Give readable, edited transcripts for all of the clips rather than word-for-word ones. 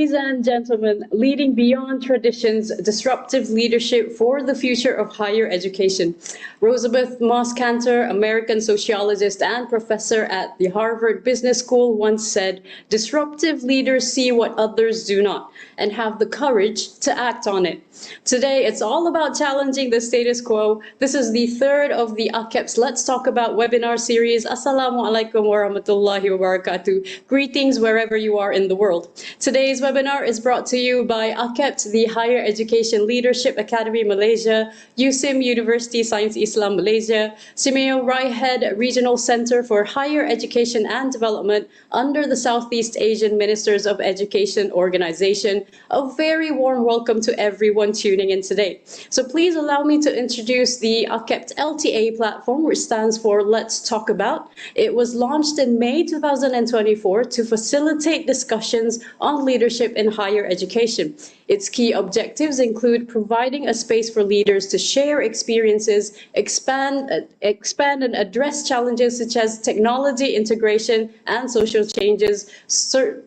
Ladies and gentlemen, leading beyond traditions, disruptive leadership for the future of higher education. Elizabeth Moss Cantor, American sociologist and professor at the Harvard Business School, once said, "Disruptive leaders see what others do not and have the courage to act on it." Today, it's all about challenging the status quo. This is the third of the AKEPT's Let's Talk About webinar series. Assalamualaikum warahmatullahi wabarakatuh. Greetings wherever you are in the world. Today's webinar is brought to you by AKEPT, the Higher Education Leadership Academy Malaysia, USIM University Science Islam Malaysia, SEAMEO RIHED Regional Center for Higher Education and Development under the Southeast Asian Ministers of Education Organization. A very warm welcome to everyone tuning in today. So please allow me to introduce the AKEPT LTA platform, which stands for Let's Talk About. It was launched in May 2024 to facilitate discussions on leadership in higher education. Its key objectives include providing a space for leaders to share experiences, expand and address challenges such as technology integration and social changes,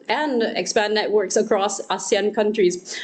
and expand networks across ASEAN countries.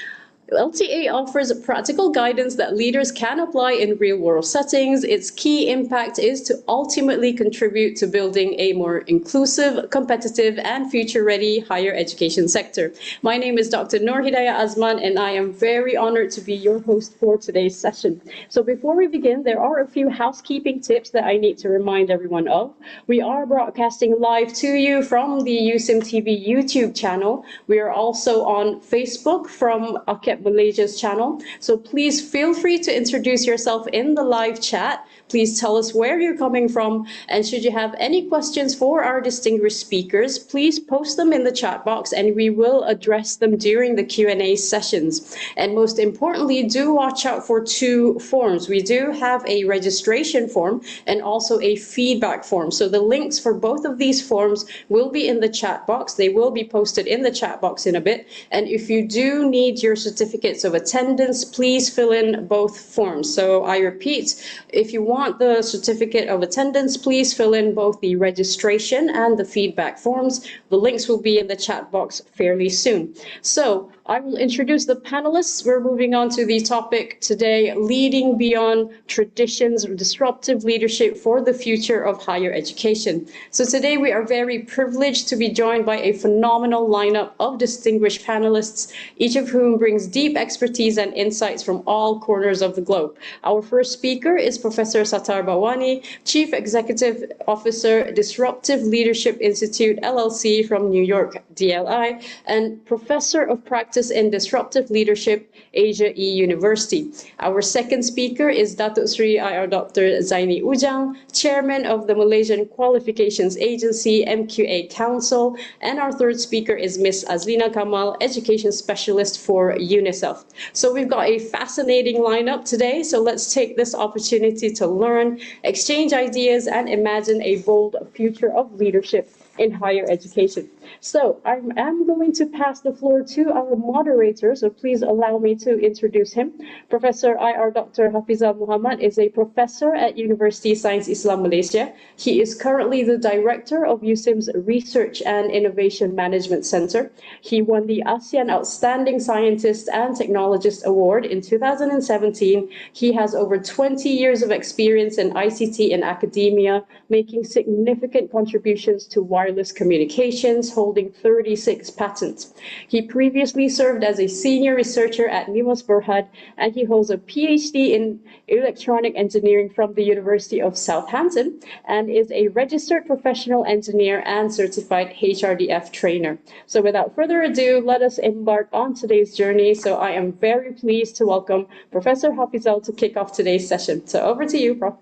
LTA offers practical guidance that leaders can apply in real-world settings. Its key impact is to ultimately contribute to building a more inclusive, competitive, and future-ready higher education sector. My name is Dr. Nur Hidayah Azman, and I am very honored to be your host for today's session. So before we begin, there are a few housekeeping tips that I need to remind everyone of. We are broadcasting live to you from the USIM TV YouTube channel. We are also on Facebook from AKEPT Malaysia's channel. So please feel free to introduce yourself in the live chat. Please tell us where you're coming from, and should you have any questions for our distinguished speakers, please post them in the chat box and we will address them during the Q&A sessions. And most importantly, do watch out for two forms. We do have a registration form and also a feedback form. So the links for both of these forms will be in the chat box. They will be posted in the chat box in a bit. And if you do need your certificates of attendance, please fill in both forms. So I repeat, if you want the certificate of attendance, please fill in both the registration and the feedback forms. The links will be in the chat box fairly soon. So I will introduce the panelists. We're moving on to the topic today, leading beyond traditions, disruptive leadership for the future of higher education. So today we are very privileged to be joined by a phenomenal lineup of distinguished panelists, each of whom brings deep expertise and insights from all corners of the globe. Our first speaker is Professor Sattar Bhawani, Chief Executive Officer, Disruptive Leadership Institute, LLC from New York, DLI, and Professor of Practice in Disruptive Leadership, Asia E University. Our second speaker is Datuk Sri IR Dr. Zaini Ujang, Chairman of the Malaysian Qualifications Agency, MQA Council, and our third speaker is Ms. Azlina Kamal, Education Specialist for UNICEF. So we've got a fascinating lineup today, so let's take this opportunity to learn, exchange ideas, and imagine a bold future of leadership in higher education. So I am going to pass the floor to our moderator, so please allow me to introduce him. Professor IR Dr. Hafizal Muhammad is a professor at University Science Islam Malaysia. He is currently the director of USIM's Research and Innovation Management Center. He won the ASEAN Outstanding Scientist and Technologist Award in 2017. He has over 20 years of experience in ICT in academia, making significant contributions to wireless communications, holding 36 patents. He previously served as a senior researcher at Nimas Berhad, and he holds a PhD in electronic engineering from the University of Southampton and is a registered professional engineer and certified HRDF trainer. So without further ado, let us embark on today's journey. So I am very pleased to welcome Professor Hafizal to kick off today's session. So over to you, Prof.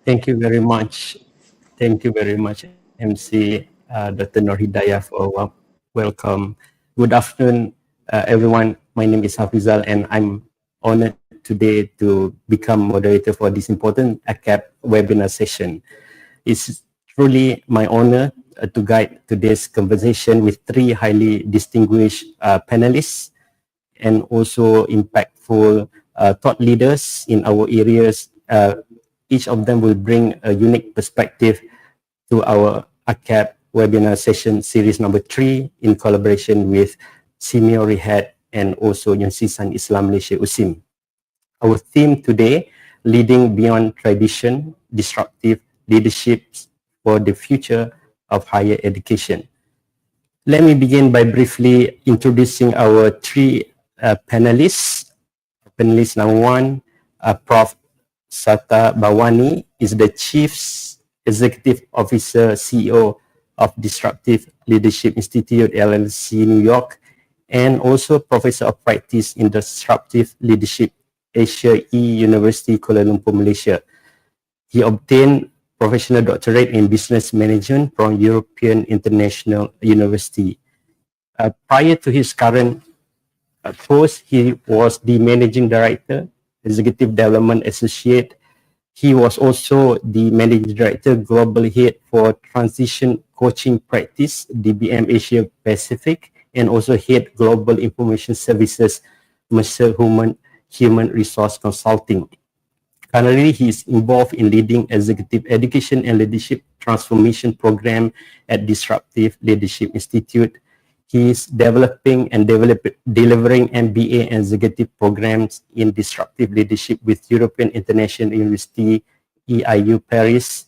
Thank you very much. Thank you very much, MC Dr. Nur Hidayah, for welcome. Good afternoon, everyone. My name is Hafizal, and I'm honored today to become moderator for this important AKEPT webinar session. It's truly my honor to guide today's conversation with three highly distinguished panelists and also impactful thought leaders in our areas. Each of them will bring a unique perspective to our AKEPT webinar session series number 3 in collaboration with SEAMEO, RIHED, and also Yuan Islam Malaysia USIM. Our theme today, Leading Beyond Tradition, Disruptive Leadership for the Future of Higher Education. Let me begin by briefly introducing our three panelists. Panelist number one, Prof. Sata Bawani is the Chief Executive Officer, CEO of Disruptive Leadership Institute, LLC, New York, and also Professor of Practice in Disruptive Leadership, Asia University, Kuala Lumpur, Malaysia. He obtained professional doctorate in business management from European International University. Prior to his current post, he was the Managing Director, Executive Development Associate. He was also the Managing Director, Global Head for Transition Coaching Practice, DBM Asia Pacific, and also Head Global Information Services, Human Resource Consulting. Currently, he is involved in leading executive education and leadership transformation program at Disruptive Leadership Institute. He is developing and delivering MBA and executive programs in disruptive leadership with European International University, EIU Paris,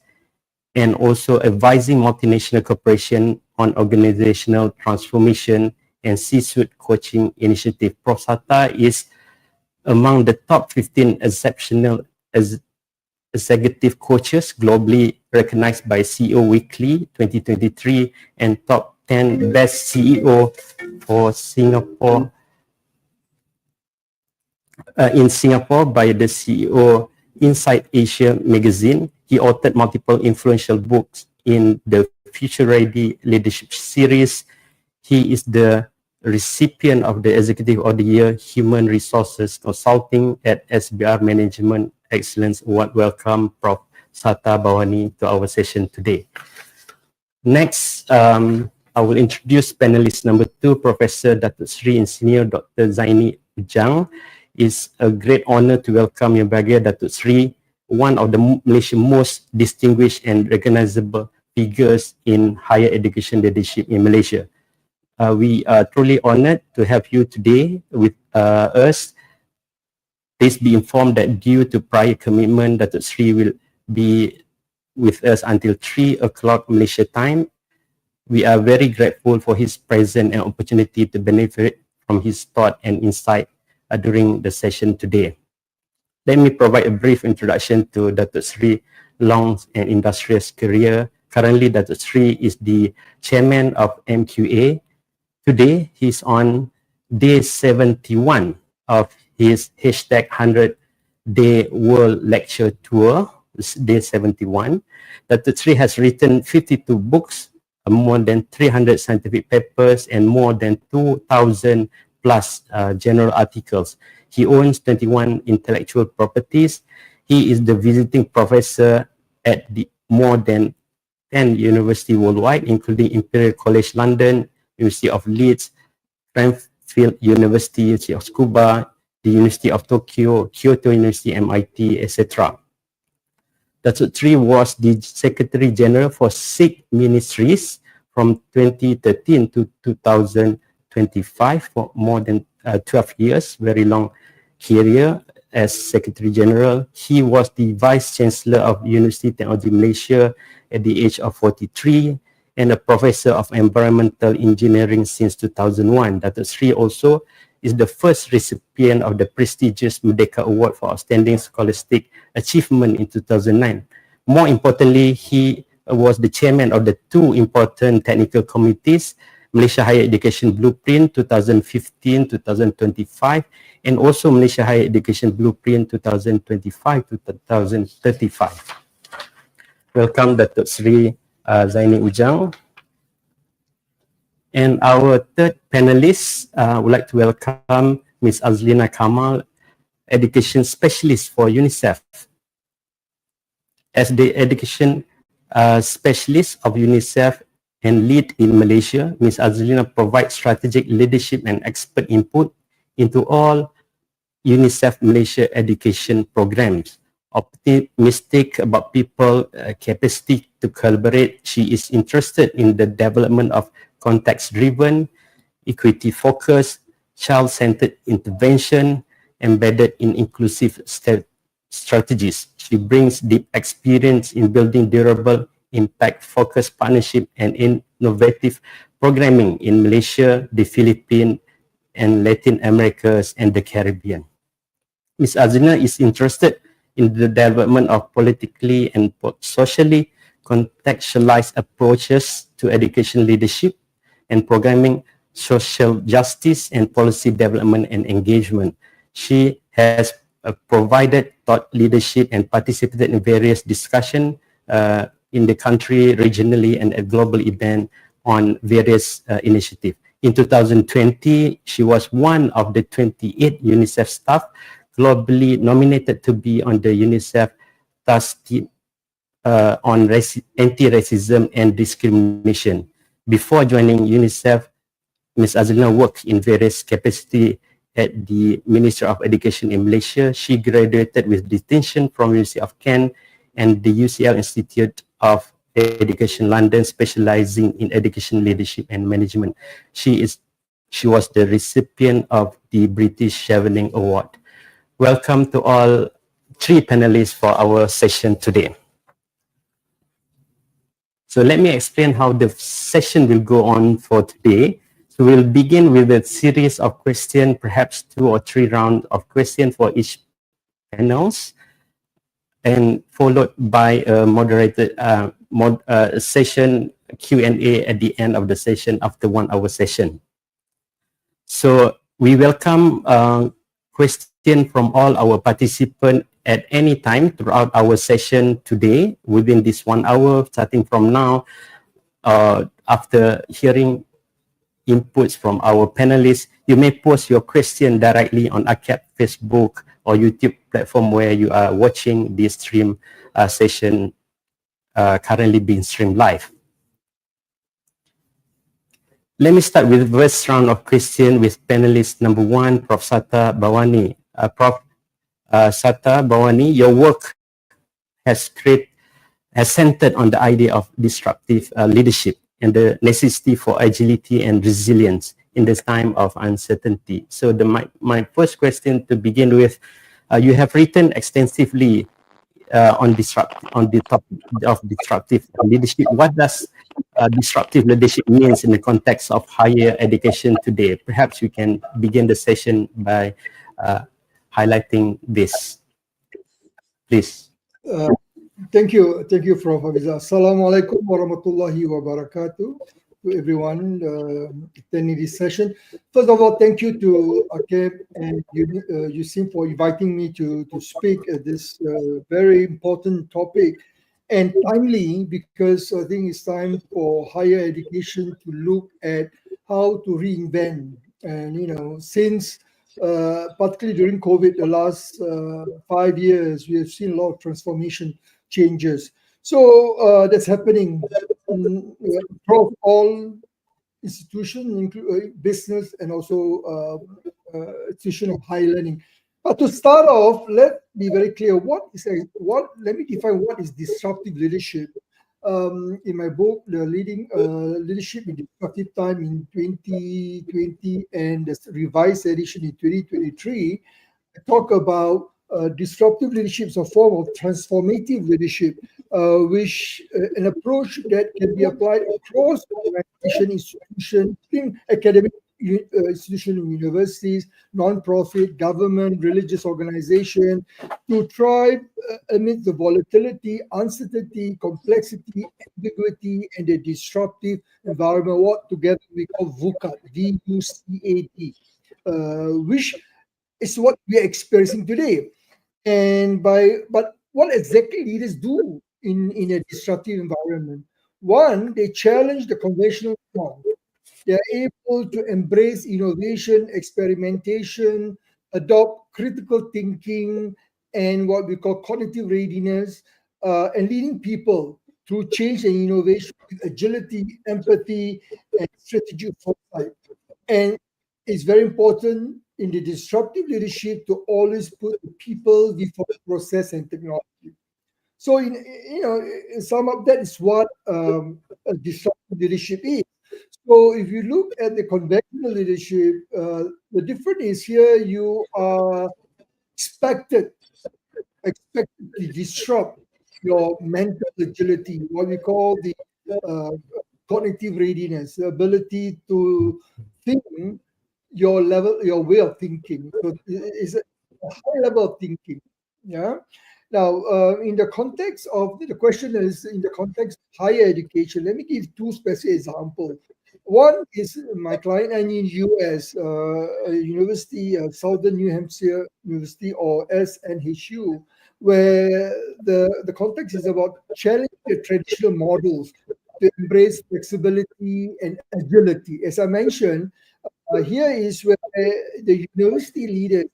and also advising multinational corporations on organizational transformation and C-suite coaching initiative. Prof. Sata is among the top 15 exceptional executive coaches globally recognized by CEO Weekly 2023 and top 10 best CEO for Singapore in Singapore by the CEO Inside Asia magazine. He authored multiple influential books in the Future Ready Leadership series. He is the recipient of the Executive of the Year Human Resources Consulting at SBR Management Excellence Award. Welcome, Prof. Sata Bawani, to our session today. Next, I will introduce panelist number two, Professor Datuk Seri Engineer Dr. Zaini Ujang. It's a great honor to welcome Yang Berhadiah Datuk Seri, one of the Malaysia's most distinguished and recognizable figures in higher education leadership in Malaysia. We are truly honored to have you today with us. Please be informed that due to prior commitment, Datuk Seri will be with us until 3 o'clock Malaysia time. We are very grateful for his presence and opportunity to benefit from his thought and insight during the session today. Let me provide a brief introduction to Datuk Seri long and industrious career. Currently, Datuk Seri is the chairman of MQA. Today, he's on day 71 of his hashtag 100-day world lecture tour, day 71. Datuk Seri has written 52 books, more than 300 scientific papers, and more than 2,000 plus journal articles. He owns 21 intellectual properties. He is the visiting professor at more than 10 universities worldwide, including Imperial College London, University of Leeds, Cranfield University, University of Tsukuba, the University of Tokyo, Kyoto University, MIT, etc. Datuk Seri was the Secretary General for 6 ministries from 2013 to 2025 for more than 12 years, very long career as Secretary General. He was the Vice Chancellor of University Technology Malaysia at the age of 43 and a Professor of Environmental Engineering since 2001. Datuk Seri also is the first recipient of the prestigious Merdeka Award for Outstanding Scholastic Achievement in 2009. More importantly, he was the chairman of the 2 important technical committees, Malaysia Higher Education Blueprint 2015-2025 and also Malaysia Higher Education Blueprint 2025-2035. Welcome, Datuk Seri Zaini Ujang. And our third panelist, would like to welcome Ms. Azlina Kamal, Education Specialist for UNICEF. As the Education Specialist of UNICEF and lead in Malaysia, Ms. Azlina provides strategic leadership and expert input into all UNICEF Malaysia education programs. Optimistic about people's capacity to collaborate, she is interested in the development of context-driven, equity-focused, child-centered intervention embedded in inclusive strategies. She brings deep experience in building durable, impact-focused partnership and innovative programming in Malaysia, the Philippines, and Latin America and the Caribbean. Ms. Azina is interested in the development of politically and socially contextualized approaches to education leadership and programming, social justice and policy development and engagement. She has provided thought leadership and participated in various discussions in the country, regionally, and at global events on various initiatives. In 2020, she was one of the 28 UNICEF staff globally nominated to be on the UNICEF task team on anti-racism and discrimination. Before joining UNICEF, Ms. Azina worked in various capacities at the Ministry of Education in Malaysia. She graduated with distinction from University of Kent and the UCL Institute of Education London, specializing in education leadership and management. She was the recipient of the British Chevening Award. Welcome to all three panelists for our session today. So let me explain how the session will go on for today. So we'll begin with a series of questions, perhaps 2 or 3 rounds of questions for each panels, and followed by a moderated session Q&A at the end of the session after 1 hour session. So we welcome questions from all our participants at any time throughout our session today within this 1 hour, starting from now. After hearing inputs from our panelists, you may post your question directly on AKEPT Facebook or YouTube platform where you are watching this stream session currently being streamed live. Let me start with the first round of questions with panelist number 1, Prof. Sata Bawani. Prof. Sata Bawani, your work has centered on the idea of disruptive leadership and the necessity for agility and resilience in this time of uncertainty. So my first question to begin with, you have written extensively on the topic of disruptive leadership. What does disruptive leadership means in the context of higher education today? Perhaps you can begin the session by highlighting this, please. Thank you, Prof. Hafizah. Assalamualaikum warahmatullahi wabarakatuh to everyone attending this session. First of all, thank you to AKEPT and USIM for inviting me to speak at this very important topic, and timely, because I think it's time for higher education to look at how to reinvent. And since particularly during COVID, the last 5 years, we have seen a lot of transformation changes. So that's happening across all institutions, including business and also institution of higher learning. But to start off, let's be very clear. Let me define what is disruptive leadership. In my book, The Leading Leadership in Disruptive Time in 2020 and the revised edition in 2023, I talk about disruptive leadership is a form of transformative leadership, which an approach that can be applied across organization, institutions, academic institutions, universities, non-profit, government, religious organization, to thrive amid the volatility, uncertainty, complexity, ambiguity, and the disruptive environment. What together we call VUCA, V-U-C-A-T, which is what we are experiencing today. But what exactly leaders do in a disruptive environment? One, they challenge the conventional norm. They are able to embrace innovation, experimentation, adopt critical thinking, and what we call cognitive readiness, and leading people through change and innovation with agility, empathy, and strategic foresight. And it's very important in the disruptive leadership to always put people before process and technology. So, in sum up, that is what disruptive leadership is. So if you look at the conventional leadership, the difference is here you are expected to disrupt your mental agility, what we call the uh, cognitive readiness, the ability to think your way of thinking. So it's a high level of thinking. Yeah. Now, in the context of the question is in the context of higher education. Let me give two specific examples. One is my client and in US, a university, Southern New Hampshire University or SNHU, where the context is about challenging the traditional models to embrace flexibility and agility. As I mentioned, here is where the university leaders,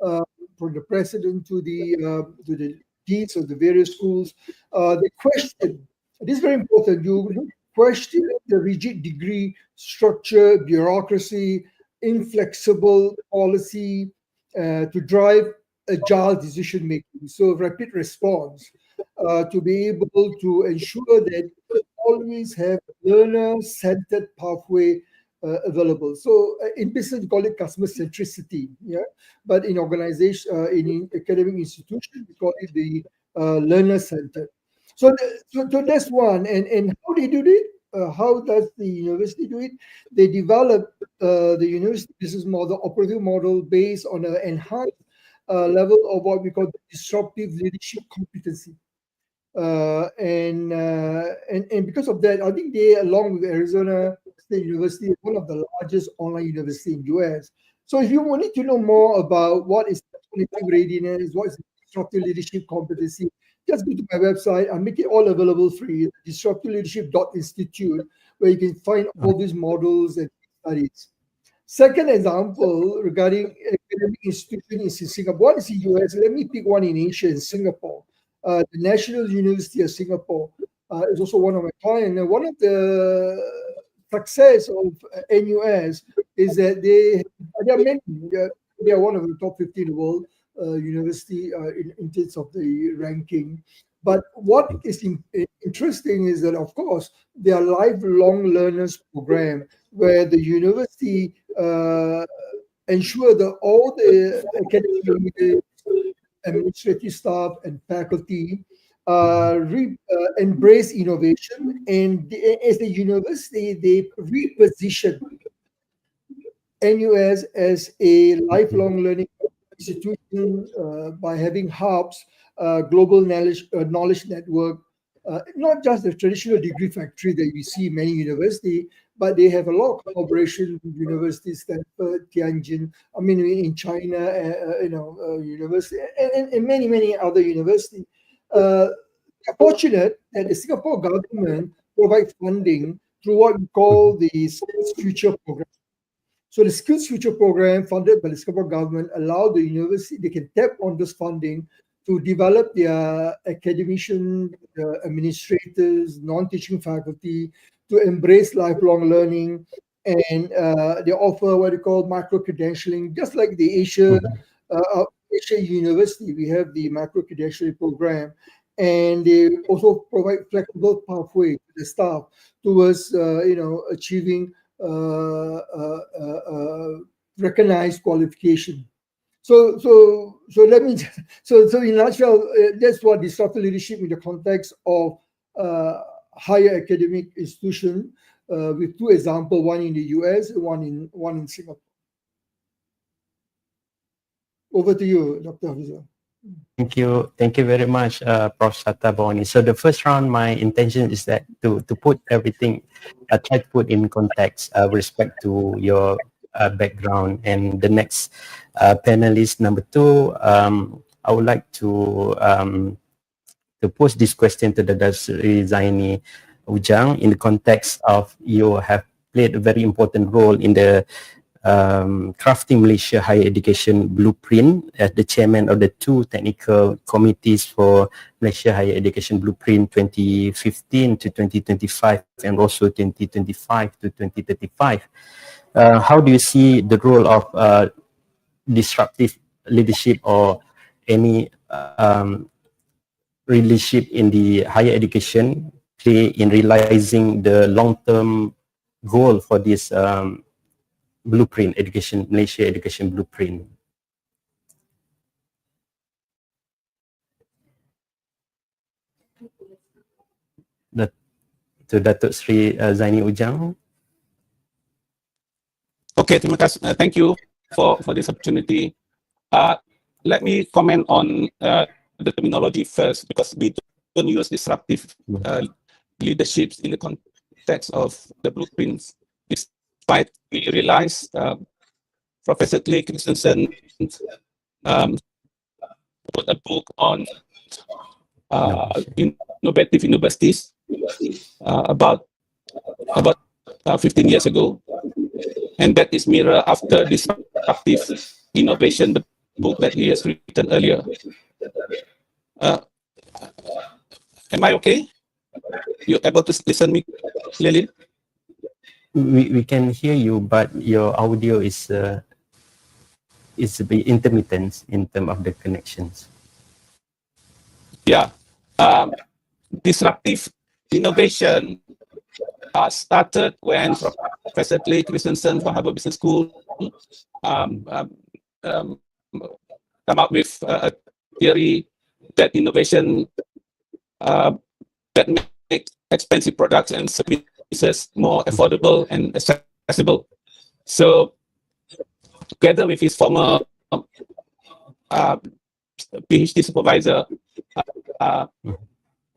uh, from the president to the deans of the various schools, they question. This is very important. You question the rigid degree structure, bureaucracy, inflexible policy to drive agile decision making. So rapid response to be able to ensure that always have learner-centered pathway available. So in business, we call it customer centricity. Yeah, but in organization, in academic institution, we call it the learner-centered. So that's one. And how they do it? How does the university do it? They develop the university business model, operative model based on an enhanced level of what we call disruptive leadership competency. And because of that, I think they, along with Arizona State University, one of the largest online university in US. So if you wanted to know more about what is cognitive readiness, what is disruptive leadership competency, just go to my website. I make it all available free, disruptiveleadership.institute, where you can find all these models and studies. Second example regarding academic institutions in Singapore. One is in US. Let me pick one in Asia, in Singapore. The National University of Singapore is also one of my clients. And one of the success of NUS is that they are many. They are one of the top 50 in the world university in terms of the ranking. But what is interesting is that, of course, they are lifelong learners program where the university ensure that all the academic leaders, administrative staff, and faculty embrace innovation, and as the university, they reposition NUS as a lifelong learning institution by having hubs, global knowledge network, not just the traditional degree factory that we see in many universities, but they have a lot of collaboration with universities, Stanford, Tianjin, I mean, in China, university, and many other universities. Fortunate that the Singapore government provides funding through what we call the Skills Future program. So the Skills Future program, funded by the Singapore government, allow the university, they can tap on this funding to develop their academician, administrators, non-teaching faculty to embrace lifelong learning. And they offer what they call micro-credentialing, just like the Asia University, we have the micro-credentialing program. And they also provide flexible pathway to the staff towards, achieving recognized qualification. So let me so in a nutshell, that's what disruptive leadership in the context of higher academic institution, with two examples, one in the US and one in Singapore. Over to you, Dr. Hafizal. Thank you very much, Prof. Sataboni. So the first round, my intention is that to put everything, try to put in context with respect to your background. And the next panelist, number two, I would like to pose this question to the Darsri Zaini Ujang in the context of you have played a very important role in the crafting Malaysia Higher Education Blueprint as the chairman of the two technical committees for Malaysia Higher Education Blueprint 2015 to 2025 and also 2025 to 2035. How do you see the role of disruptive leadership or any leadership in the higher education play in realizing the long-term goal for this blueprint, Malaysia education blueprint. To Datuk Sri Zaini Ujang. Okay, terima kasih. Thank you for this opportunity. Let me comment on the terminology first, because we don't use disruptive leaderships in the context of the blueprints. Despite we realize Professor Clay Christensen wrote a book on innovative universities about 15 years ago, and that is mirror after disruptive innovation, the book that he has written earlier. Am I okay? You able to listen me clearly? We can hear you, but your audio is intermittent in terms of the connections. Yeah, disruptive innovation started when Professor Clay Christensen from Harvard Business School come up with a theory that innovation that makes expensive products and services more affordable and accessible. So, together with his former PhD supervisor,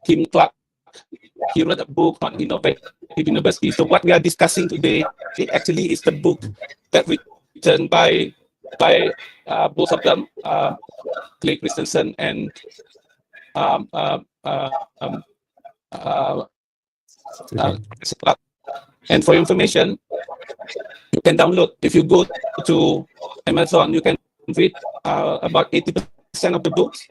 Tim Clark, he wrote a book on innovative university. So what we are discussing today, it actually is the book that written by both of them, Clay Christensen and Clark. And for information, you can download. If you go to Amazon, you can read about 80% of the books.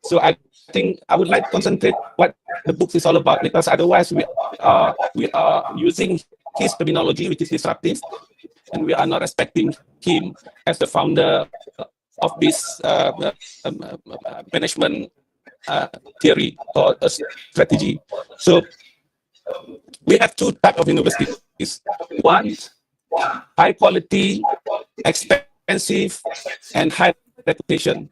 So I think I would like to concentrate what the book is all about, because otherwise we are using his terminology, which is disruptive, and we are not respecting him as the founder of this management theory or strategy. So we have two types of universities. One, high quality, expensive, and high reputation.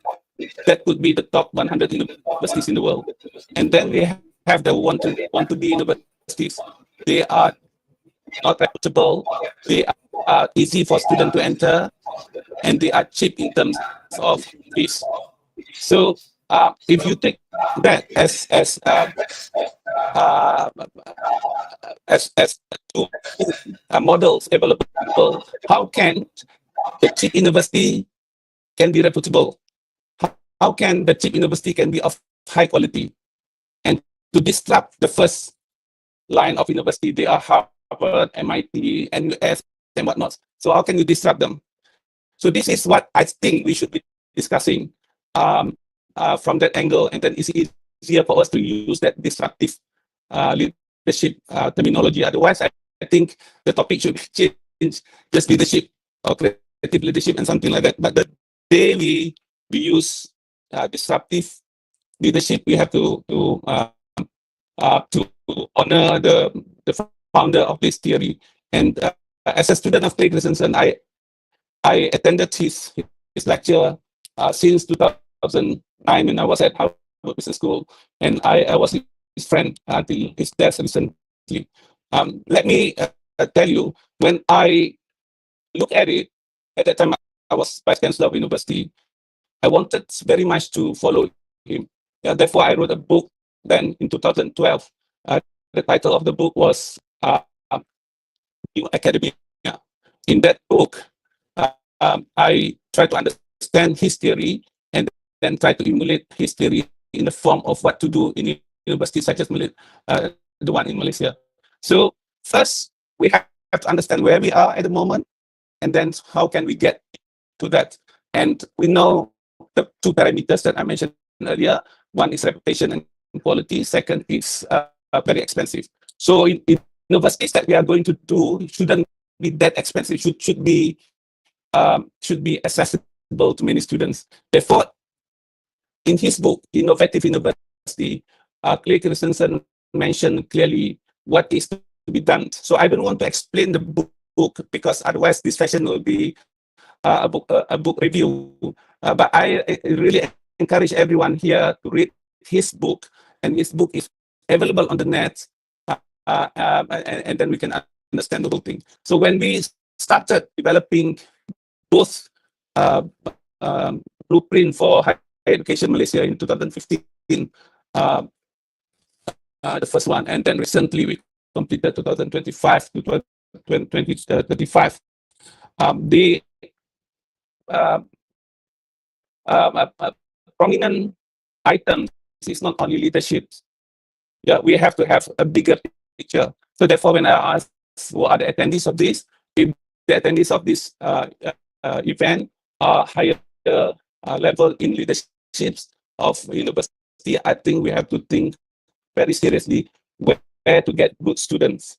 That could be the top 100 universities in the world. And then we have the want to be universities. They are not reputable, they are easy for students to enter, and they are cheap in terms of fees. So if you take that as two models available, how can the cheap university can be reputable? How can the cheap university can be of high quality? And to disrupt the first line of university, they are Harvard, MIT, NUS, and whatnot. So how can you disrupt them? So this is what I think we should be discussing from that angle, and then it's easier for us to use that disruptive leadership terminology. Otherwise, I think the topic should be changed, just leadership or creative leadership and something like that. But the day we use disruptive leadership, we have to honor the founder of this theory. And as a student of Clay Christensen, I attended his lecture since 2009 when I was at Harvard Business School, and I was his friend until his death recently. Let me tell you, when I look at it, at that time I was Vice Chancellor of University, I wanted very much to follow him. Therefore, I wrote a book then in 2012. The title of the book was New Academia. In that book, I tried to understand his theory and then try to emulate his theory in the form of what to do in universities such as the one in Malaysia. So first, we have to understand where we are at the moment, and then how can we get to that. And we know the two parameters that I mentioned earlier. One is reputation and quality. Second is very expensive. So in universities that we are going to do shouldn't be that expensive. Should be accessible to many students. Therefore, in his book, Innovative University, Clay Christensen mentioned clearly what is the to be done. So I don't want to explain the book because otherwise this session will be a book review. But I really encourage everyone here to read his book, and his book is available on the net, and then we can understand the whole thing. So when we started developing both blueprint for higher education Malaysia in 2015, the first one, and then recently we completed 2025 to 2035. The prominent items is not only leadership. Yeah, we have to have a bigger picture. So therefore, when I ask who are the attendees of this, if the attendees of this event are higher level in leaderships of university, I think we have to think very seriously where to get good students.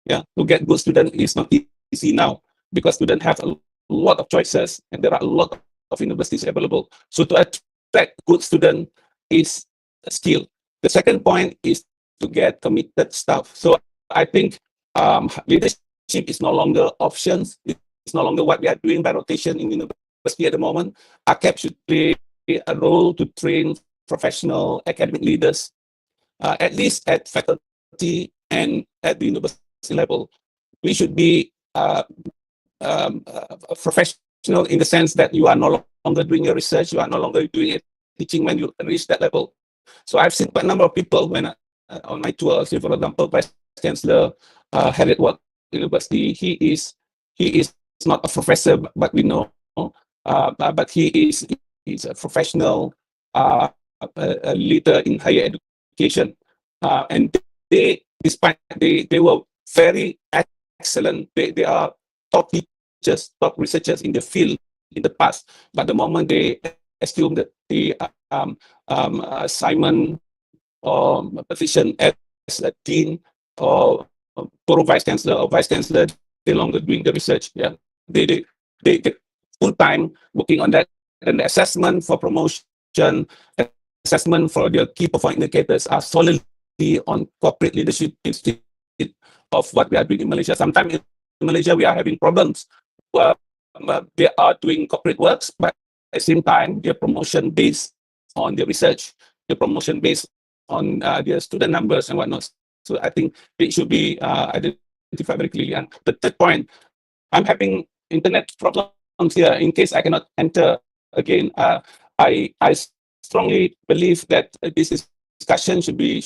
Yeah, to get good students is not easy now because students have a lot of choices and there are a lot of universities available. So to attract good students is a skill. The second point is to get committed staff. So I think leadership is no longer options. It's no longer what we are doing by rotation in university at the moment. AKEPT should play a role to train professional academic leaders, at least at faculty and at the university level. We should be professional in the sense that you are no longer doing your research, you are no longer doing teaching when you reach that level. So I've seen quite a number of people when on my tour, say for example, Vice Chancellor Harriet University. He is not a professor, but we know, but he is a professional a leader in higher education, and despite they were very excellent. They are top teachers, top researchers in the field in the past, but the moment they assume that the assignment or position as a dean or pro vice chancellor or vice chancellor, they no longer doing the research. Yeah, they full time working on that, and the assessment for promotion, assessment for their key performance indicators are solidly on corporate leadership instead of what we are doing in Malaysia. Sometimes in Malaysia we are having problems. They are doing corporate works, but at the same time, their promotion based on their research, their promotion based on their student numbers and whatnot. So I think it should be identified very clearly. And the third point, I'm having internet problems here. In case I cannot enter again, I strongly believe that this discussion should be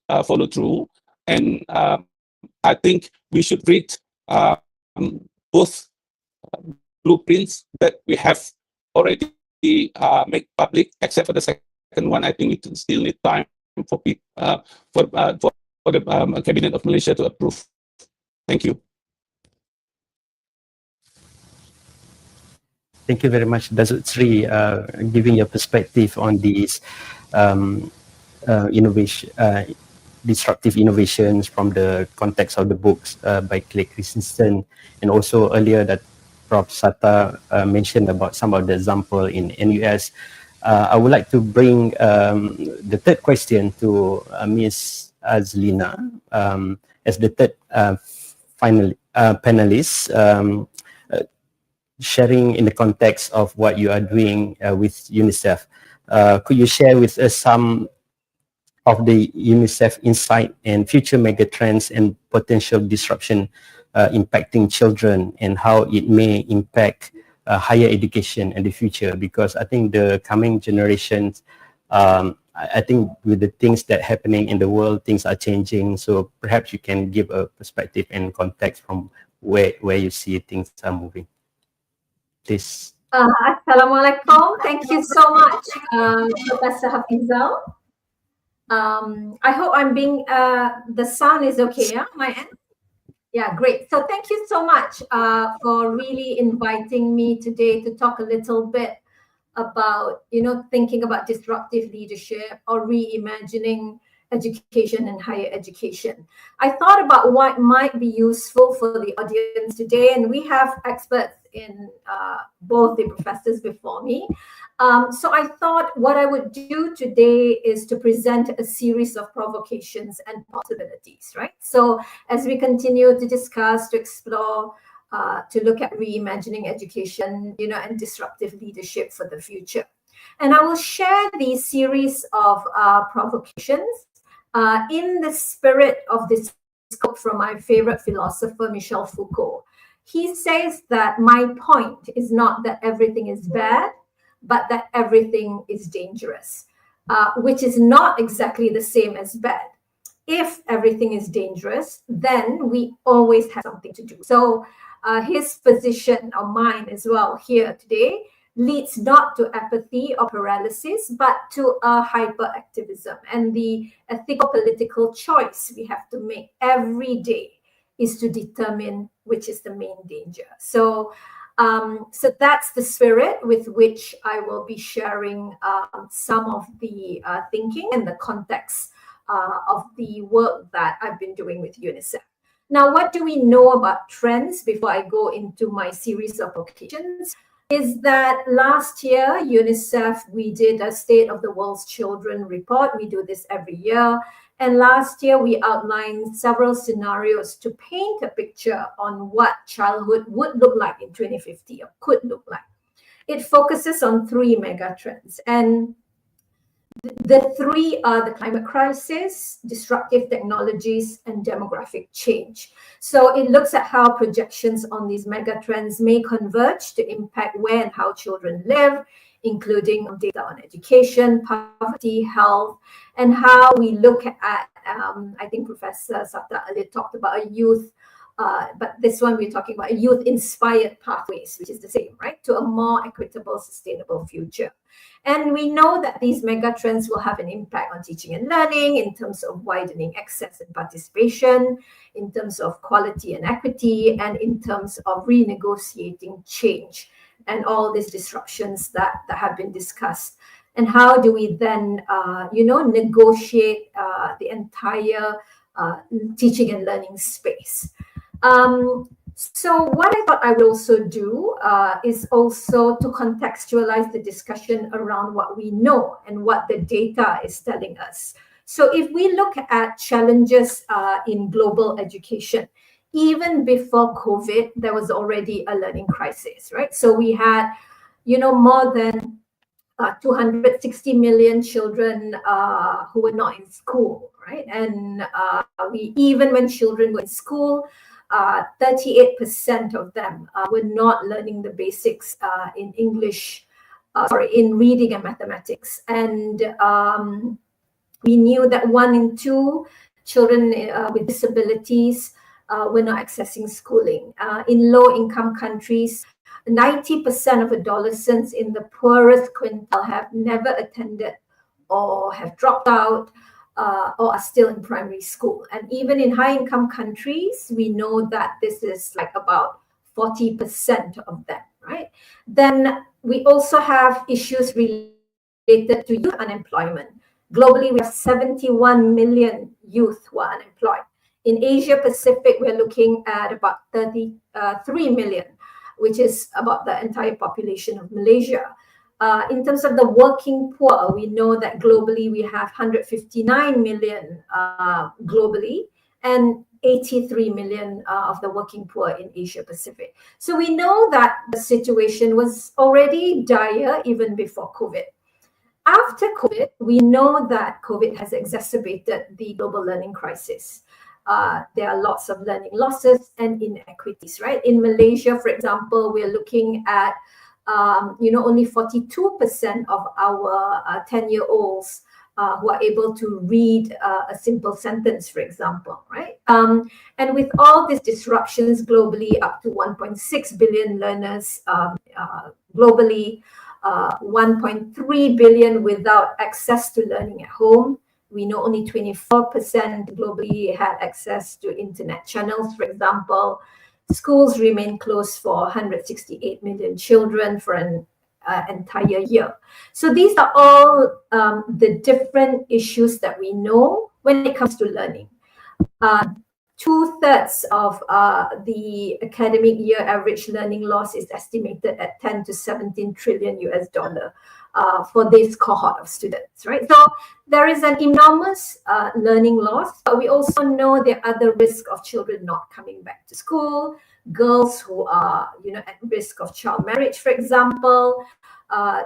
followed through, and I think we should read both blueprints that we have already made public, except for the second one. I think we still need time for the Cabinet of Malaysia to approve. Thank you. Thank you very much, Datuk Sri, giving your perspective on these disruptive innovations from the context of the books by Clay Christensen, and also earlier that Prof. Sata mentioned about some of the example in NUS. I would like to bring the third question to Ms. Azlina as the third panelist, sharing in the context of what you are doing with UNICEF. Could you share with us some of the UNICEF insight and future megatrends and potential disruption impacting children, and how it may impact higher education in the future? Because I think the coming generations, I think with the things that happening in the world, things are changing. So perhaps you can give a perspective and context from where you see things are moving. Please. Assalamualaikum. Thank you so much, Professor Hafizal. I hope I'm being, the sound is okay, yeah, my end? Yeah, great. So thank you so much for really inviting me today to talk a little bit about, thinking about disruptive leadership or reimagining education and higher education. I thought about what might be useful for the audience today, and we have experts in both the professors before me. So I thought what I would do today is to present a series of provocations and possibilities, right? So as we continue to discuss, to explore, to look at reimagining education, and disruptive leadership for the future. And I will share these series of provocations in the spirit of this quote from my favorite philosopher, Michel Foucault. He says that my point is not that everything is bad, but that everything is dangerous, which is not exactly the same as bad. If everything is dangerous, then we always have something to do. So his position, or mine as well here today, leads not to apathy or paralysis, but to a hyperactivism. And the ethical political choice we have to make every day is to determine which is the main danger. So that's the spirit with which I will be sharing some of the thinking and the context of the work that I've been doing with UNICEF. Now, what do we know about trends before I go into my series of occasions? Is that last year, UNICEF, we did a State of the World's Children report. We do this every year. And last year, we outlined several scenarios to paint a picture on what childhood would look like in 2050 or could look like. It focuses on 3 mega trends. And the 3 are the climate crisis, disruptive technologies, and demographic change. So it looks at how projections on these mega trends may converge to impact where and how children live, including data on education, poverty, health, and how we look at, I think Professor Sata earlier talked about a youth, but this one we're talking about a youth-inspired pathways, which is the same, right? To a more equitable, sustainable future. And we know that these mega trends will have an impact on teaching and learning in terms of widening access and participation, in terms of quality and equity, and in terms of renegotiating change and all these disruptions that have been discussed. And how do we then, negotiate the entire teaching and learning space? So what I thought I would also do is also to contextualize the discussion around what we know and what the data is telling us. So if we look at challenges in global education, even before COVID, there was already a learning crisis, right? So we had, more than 260 million children who were not in school, right? And even when children were in school, 38% of them were not learning the basics in English, in reading and mathematics. And we knew that 1 in 2 children with disabilities were not accessing schooling. In low-income countries, 90% of adolescents in the poorest quintile have never attended or have dropped out or are still in primary school. And even in high-income countries, we know that this is like about 40% of them, right? Then we also have issues related to youth unemployment. Globally, we have 71 million youth who are unemployed. In Asia Pacific, we're looking at about 33 million, which is about the entire population of Malaysia. In terms of the working poor, we know that globally we have 159 million globally and 83 million of the working poor in Asia Pacific. So we know that the situation was already dire even before COVID. After COVID, we know that COVID has exacerbated the global learning crisis. There are lots of learning losses and inequities, right? In Malaysia, for example, we're looking at only 42% of our 10-year-olds who are able to read a simple sentence, for example, right? And with all these disruptions globally, up to 1.6 billion learners globally, 1.3 billion without access to learning at home. We know only 24% globally had access to internet channels, for example. Schools remain closed for 168 million children for an entire year. So these are all the different issues that we know when it comes to learning. 2/3 of the academic year average learning loss is estimated at 10 to 17 trillion US dollar for this cohort of students, right? So there is an enormous learning loss, but we also know there are other risks of children not coming back to school, girls who are, at risk of child marriage, for example,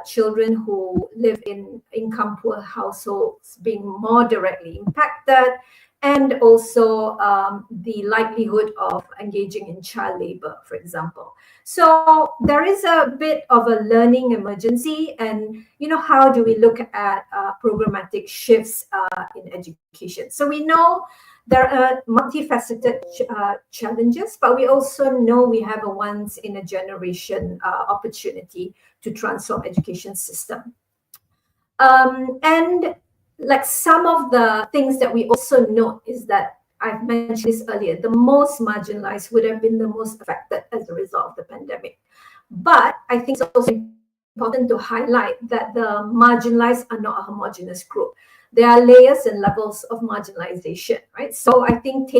children who live in income poor households being more directly impacted, and also the likelihood of engaging in child labor, for example. So there is a bit of a learning emergency, and how do we look at programmatic shifts in education? So we know there are multifaceted challenges, but we also know we have a once in a generation opportunity to transform education system. And like some of the things that we also note is that I've mentioned this earlier, the most marginalized would have been the most affected as a result of the pandemic. But I think it's also important to highlight that the marginalized are not a homogeneous group. There are layers and levels of marginalization, right? So I think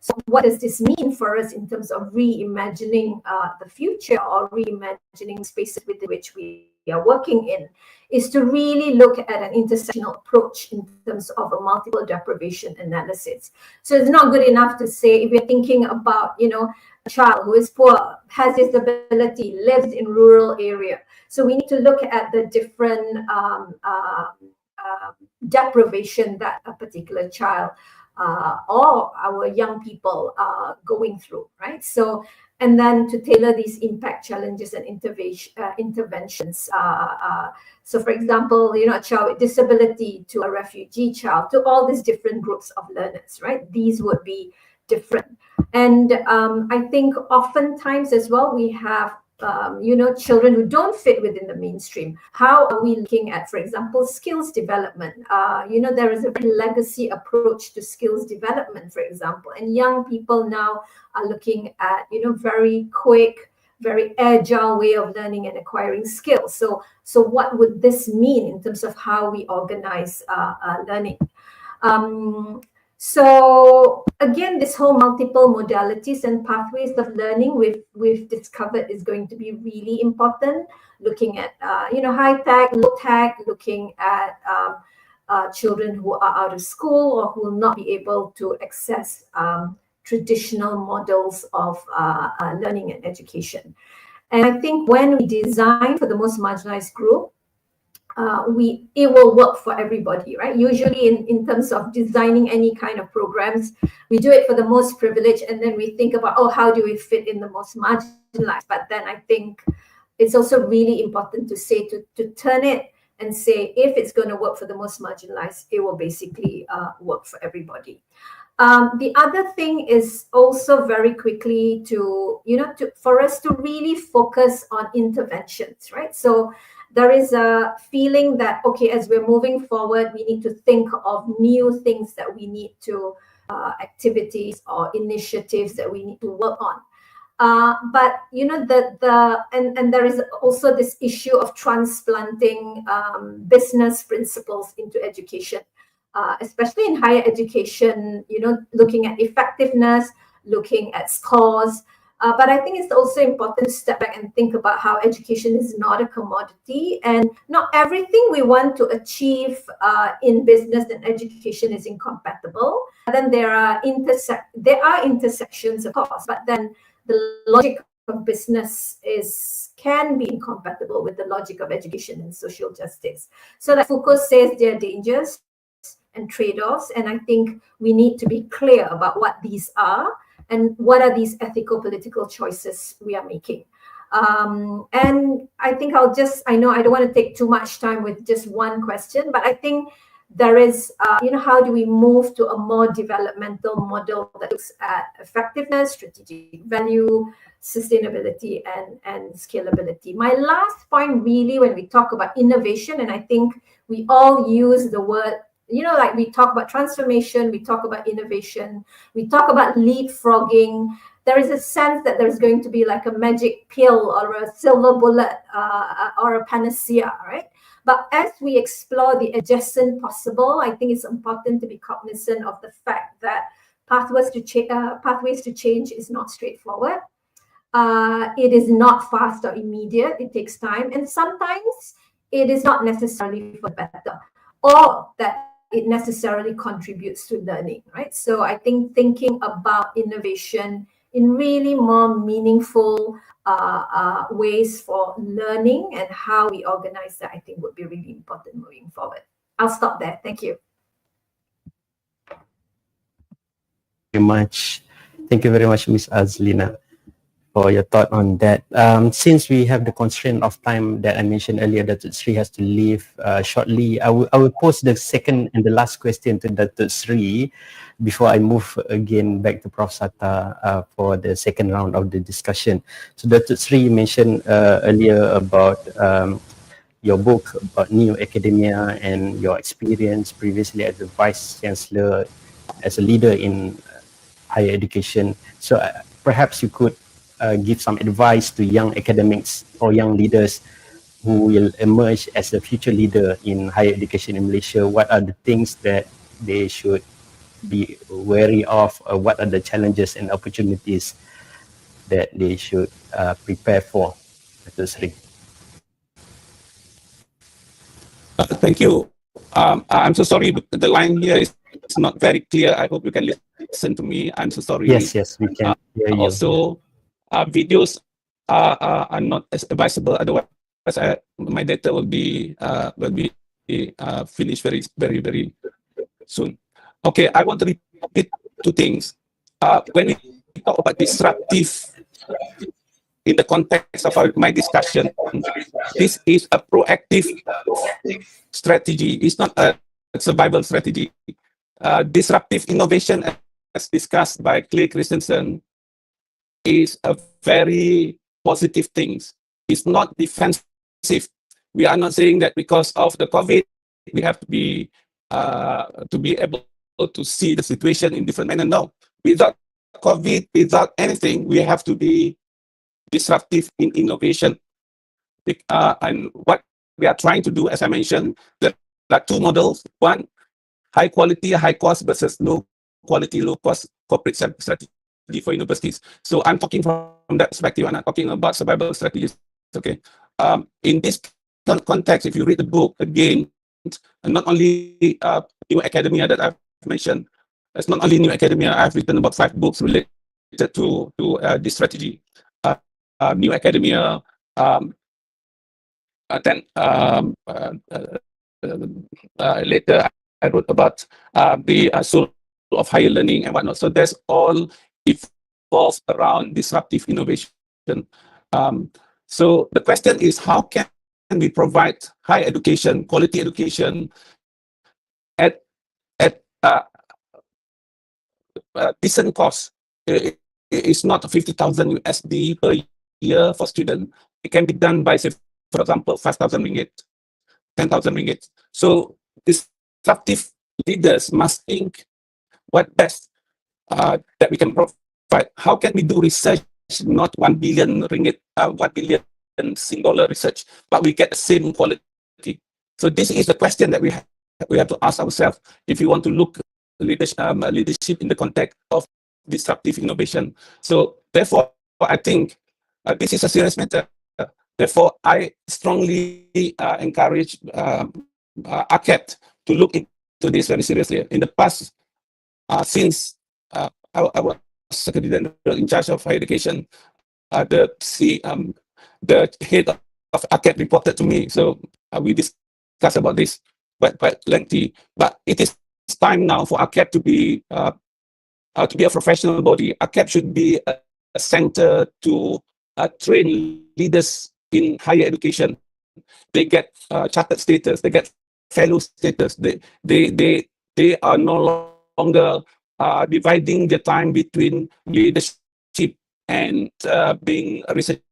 so what does this mean for us in terms of reimagining the future or reimagining spaces within which we are working in, is to really look at an intersectional approach in terms of a multiple deprivation analysis. So it's not good enough to say, if we're thinking about, a child who is poor, has disability, lives in rural area. So we need to look at the different deprivation that a particular child or our young people are going through, right? So, and then to tailor these impact challenges and interventions. So for example, a child with disability to a refugee child, to all these different groups of learners, right? These would be different. And I think oftentimes as well, we have children who don't fit within the mainstream. How are we looking at, for example, skills development? There is a very legacy approach to skills development, for example, and young people now are looking at, very quick, very agile way of learning and acquiring skills. So what would this mean in terms of how we organize learning? So again, this whole multiple modalities and pathways of learning we've discovered is going to be really important. Looking at high tech, low tech, looking at children who are out of school or who will not be able to access traditional models of learning and education. And I think when we design for the most marginalized group, it will work for everybody, right? Usually in terms of designing any kind of programs, we do it for the most privileged, and then we think about, how do we fit in the most marginalized? But then I think it's also really important to say, to turn it and say, if it's going to work for the most marginalized, it will basically work for everybody. The other thing is also very quickly for us to really focus on interventions, right? So there is a feeling that, okay, as we're moving forward, we need to think of new things that we need to, activities or initiatives that we need to work on. But and there is also this issue of transplanting business principles into education, especially in higher education, looking at effectiveness, looking at scores. But I think it's also important to step back and think about how education is not a commodity, and not everything we want to achieve in business and education is incompatible. And then there are intersections, of course, but then the logic of business can be incompatible with the logic of education and social justice. So like Foucault says, there are dangers and trade-offs, and I think we need to be clear about what these are and what are these ethical political choices we are making. And I think I know I don't want to take too much time with just one question, but I think there is, how do we move to a more developmental model that looks at effectiveness, strategic value, sustainability, and scalability. My last point really, when we talk about innovation, and I think we all use the word, like we talk about transformation, we talk about innovation, we talk about leapfrogging. There is a sense that there's going to be like a magic pill or a silver bullet or a panacea, right? But as we explore the adjacent possible, I think it's important to be cognizant of the fact that pathways to change is not straightforward. It is not fast or immediate. It takes time, and sometimes it is not necessarily for better, or that it necessarily contributes to learning, right? So I think thinking about innovation in really more meaningful ways for learning and how we organize that, I think would be really important moving forward. I'll stop there. Thank you. Very much. Thank you very much, Ms. Azlina, for your thought on that. Since we have the constraint of time that I mentioned earlier, that Sri has to leave shortly, I will pose the second and the last question to Dr. Sri before I move again back to Prof. Sata for the second round of the discussion. So Dr. Sri, you mentioned earlier about your book about new academia and your experience previously as a Vice Chancellor, as a leader in higher education. So perhaps you could give some advice to young academics or young leaders who will emerge as the future leader in higher education in Malaysia. What are the things that they should be wary of? What are the challenges and opportunities that they should prepare for? Dr. Sri. Thank you. I'm so sorry, but the line here is not very clear. I hope you can listen to me. I'm so sorry. Yes, we can hear you. Also, videos are not as advisable. Otherwise, my data will be finished very soon. Okay, I want to repeat two things. When we talk about disruptive in the context of my discussion, this is a proactive strategy. It's not a survival strategy. Disruptive innovation, as discussed by Clay Christensen, is a very positive thing. It's not defensive. We are not saying that because of the COVID, we have to be able to see the situation in different manner. No, without COVID, without anything, we have to be disruptive in innovation. And what we are trying to do, as I mentioned, there are two models. One, high quality, high cost versus low quality, low cost corporate strategy for universities. So I'm talking from that perspective. I'm not talking about survival strategies. Okay. In this context, if you read the book again, not only new academia that I've mentioned, it's not only new academia. I've written about 5 books related to this strategy. New academia. Then later I wrote about the soul of higher learning and whatnot. So that's all evolves around disruptive innovation. So the question is, how can we provide high education, quality education at decent cost? It's not 50,000 USD per year for student. It can be done by, say, for example, 5,000 ringgit, 10,000 ringgit. So disruptive leaders must think what best that we can provide. How can we do research, not 1 billion ringgit, 1 billion Sing dollar research, but we get the same quality? So this is the question that we have to ask ourselves if we want to look leadership in the context of disruptive innovation. So therefore, I think this is a serious matter. Therefore, I strongly encourage AKEPT to look into this very seriously. In the past, since I was Secretary General in charge of higher education, the head of AKEPT reported to me. So we discussed about this quite lengthy. But it is time now for AKEPT to be a professional body. AKEPT should be a center to train leaders in higher education. They get chartered status. They get fellow status. They are no longer dividing the time between leadership and being a researcher.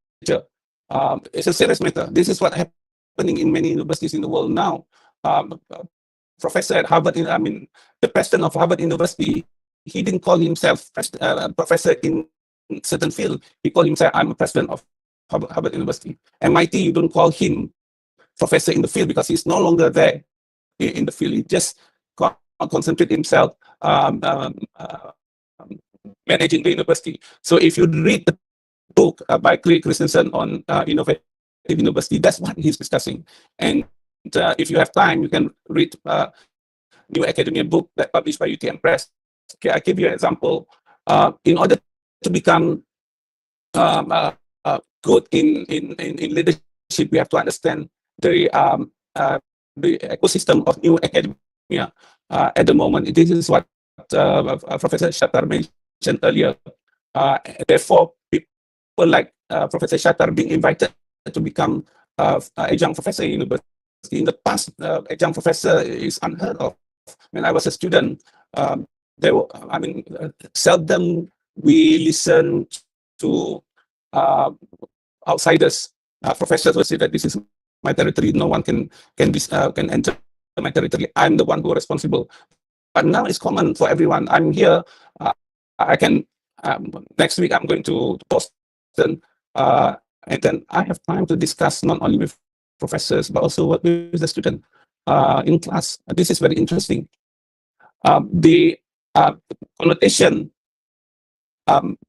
It's a serious matter. This is what's happening in many universities in the world now. Professor at Harvard, the president of Harvard University, he didn't call himself professor in certain field. He called himself, I'm a president of Harvard University. MIT, you don't call him professor in the field because he's no longer there in the field. He just concentrate himself managing the university. So if you read the book by Clay Christensen on innovative university, that's what he's discussing. And if you have time, you can read new academia book that published by UTM Press. Okay, I give you an example. In order to become good in leadership, we have to understand the ecosystem of new academia at the moment. This is what Professor Shattar mentioned earlier. Therefore, people like Professor Shattar being invited to become adjunct professor in university. In the past, adjunct professor is unheard of. When I was a student, there were, seldom we listen to outsiders. Professors will say that this is my territory. No one can enter my territory. I'm the one who is responsible. But now it's common for everyone. I'm here. I can. Next week I'm going to Boston, and then I have time to discuss not only with professors but also with the student in class. This is very interesting. The connotation,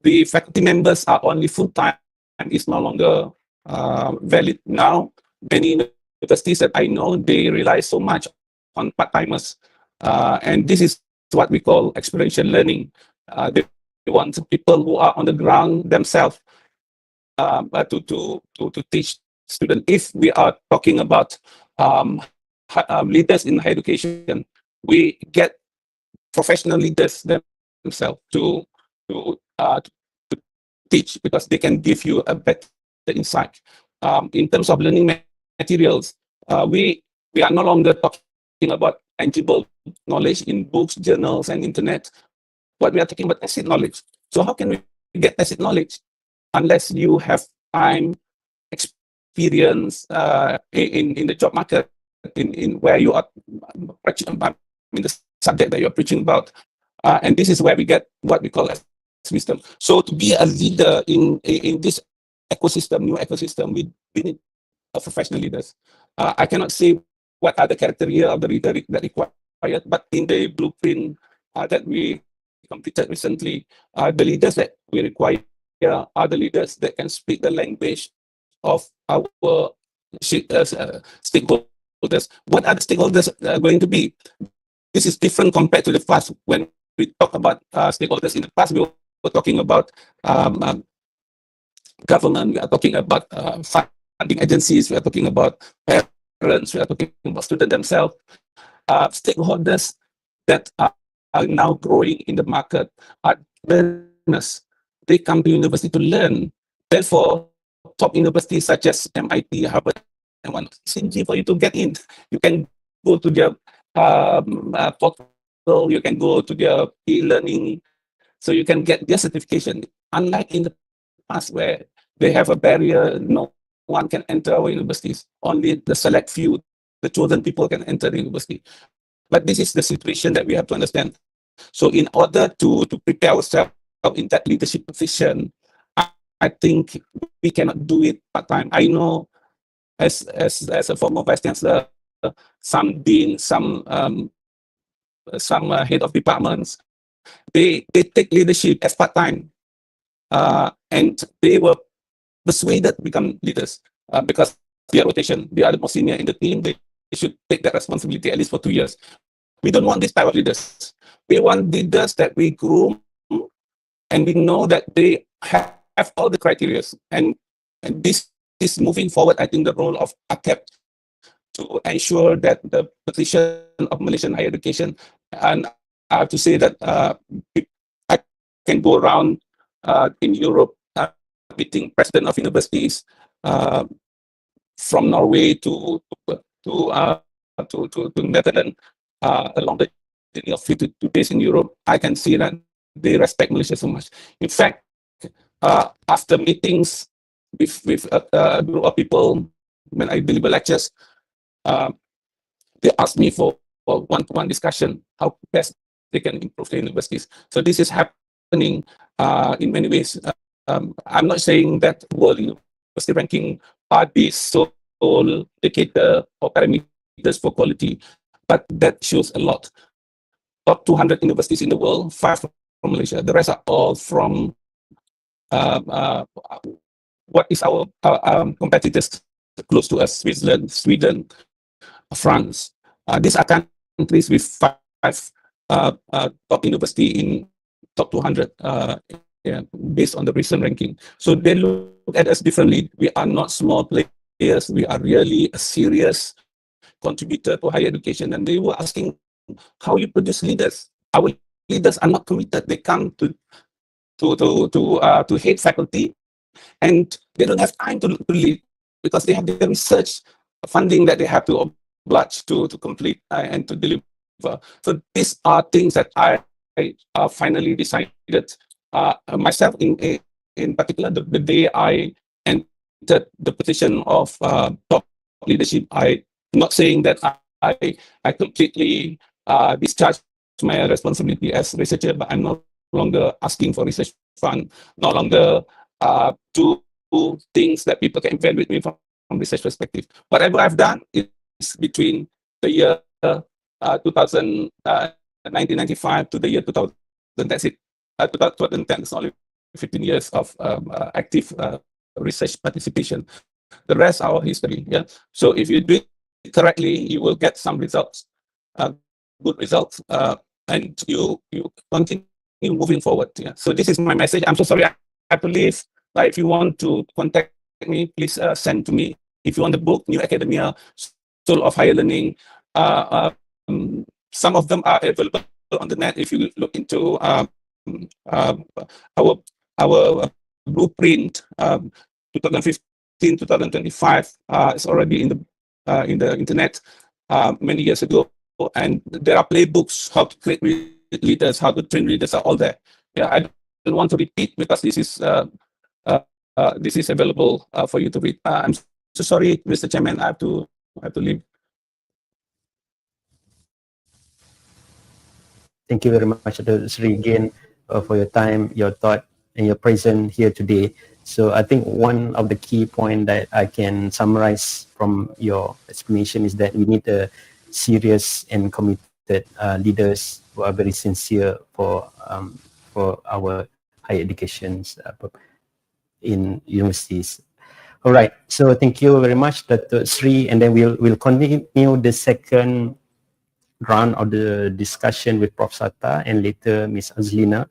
the faculty members are only full-time is no longer valid now. Many universities that I know, they rely so much on part-timers, and this is what we call experiential learning. They want people who are on the ground themselves to teach students. If we are talking about leaders in higher education, we get professional leaders themselves to teach, because they can give you a better insight. In terms of learning materials, we are no longer talking about tangible knowledge in books, journals, and internet. What we are talking about tacit knowledge. So how can we get tacit knowledge unless you have time, experience in the job market, in where you are preaching about, the subject that you're preaching about, and this is where we get what we call as wisdom. So to be a leader in this ecosystem, new ecosystem, we need professional leaders. I cannot say what are the criteria of the leader that required, but in the blueprint that we completed recently, the leaders that we require are the leaders that can speak the language of our stakeholders. What are the stakeholders going to be? This is different compared to the past. When we talk about stakeholders in the past, we were talking about government, we are talking about funding agencies, we are talking about parents, we are talking about students themselves. Stakeholders that are now growing in the market are learners. They come to university to learn. Therefore, top universities such as MIT, Harvard, and one, it's easy for you to get in. You can go to their portal, you can go to their e-learning, so you can get their certification. Unlike in the past where they have a barrier, no one can enter our universities. Only the select few, the chosen people can enter the university. But this is the situation that we have to understand. So in order to prepare ourselves in that leadership position, I think we cannot do it part-time. I know as a former vice chancellor, some deans, some head of departments, they take leadership as part-time, and they were persuaded to become leaders because they are rotation. They are the most senior in the team. They should take that responsibility at least for 2 years. We don't want this type of leaders. We want leaders that we groom, and we know that they have all the criteria. And this is moving forward, I think, the role of AKEPT to ensure that the position of Malaysian higher education, and I have to say that I can go around in Europe meeting president of universities from Norway to Netherlands along the journey of 52 days in Europe. I can see that they respect Malaysia so much. In fact, after meetings with a group of people, when I deliver lectures, they ask me for one-to-one discussion, how best they can improve the universities. So this is happening in many ways. I'm not saying that world university ranking are these so indicator or parameters for quality, but that shows a lot. Top 200 universities in the world, 5 from Malaysia. The rest are all from what is our competitors close to us: Switzerland, Sweden, France. These are countries with 5 top university in top 200 based on the recent ranking. So they look at us differently. We are not small players. We are really a serious contributor to higher education. And they were asking how you produce leaders. Our leaders are not committed. They come to head faculty, and they don't have time to lead because they have their research funding that they have to oblige to complete and to deliver. So these are things that I finally decided myself in particular the day I entered the position of top leadership. I'm not saying that I completely discharged my responsibility as researcher, but I'm no longer asking for research fund, no longer do things that people can evaluate me from research perspective. Whatever I've done is between the year 1995 to the year 2000. That's it. 2010 is only 15 years of active research participation. The rest are history. Yeah. So if you do it correctly, you will get some results, good results, and you continue moving forward. Yeah. So this is my message. I'm so sorry I have to leave. If you want to contact me, please send to me. If you want the book, New Academia, Soul of Higher Learning, some of them are available on the net. If you look into our blueprint 2015, 2025, it's already in the internet many years ago, and there are playbooks how to create leaders, how to train leaders are all there. Yeah, I don't want to repeat because this is available for you to read. I'm so sorry, Mr. Chairman, I have to leave. Thank you very much, Dr. Sri, again for your time, your thought, and your presence here today. So I think one of the key points that I can summarize from your explanation is that we need a serious and committed leaders who are very sincere for our higher educations in universities. All right. So thank you very much, Dr. Sri, and then we'll continue the second round of the discussion with Prof. Sata and later Ms. Azlina.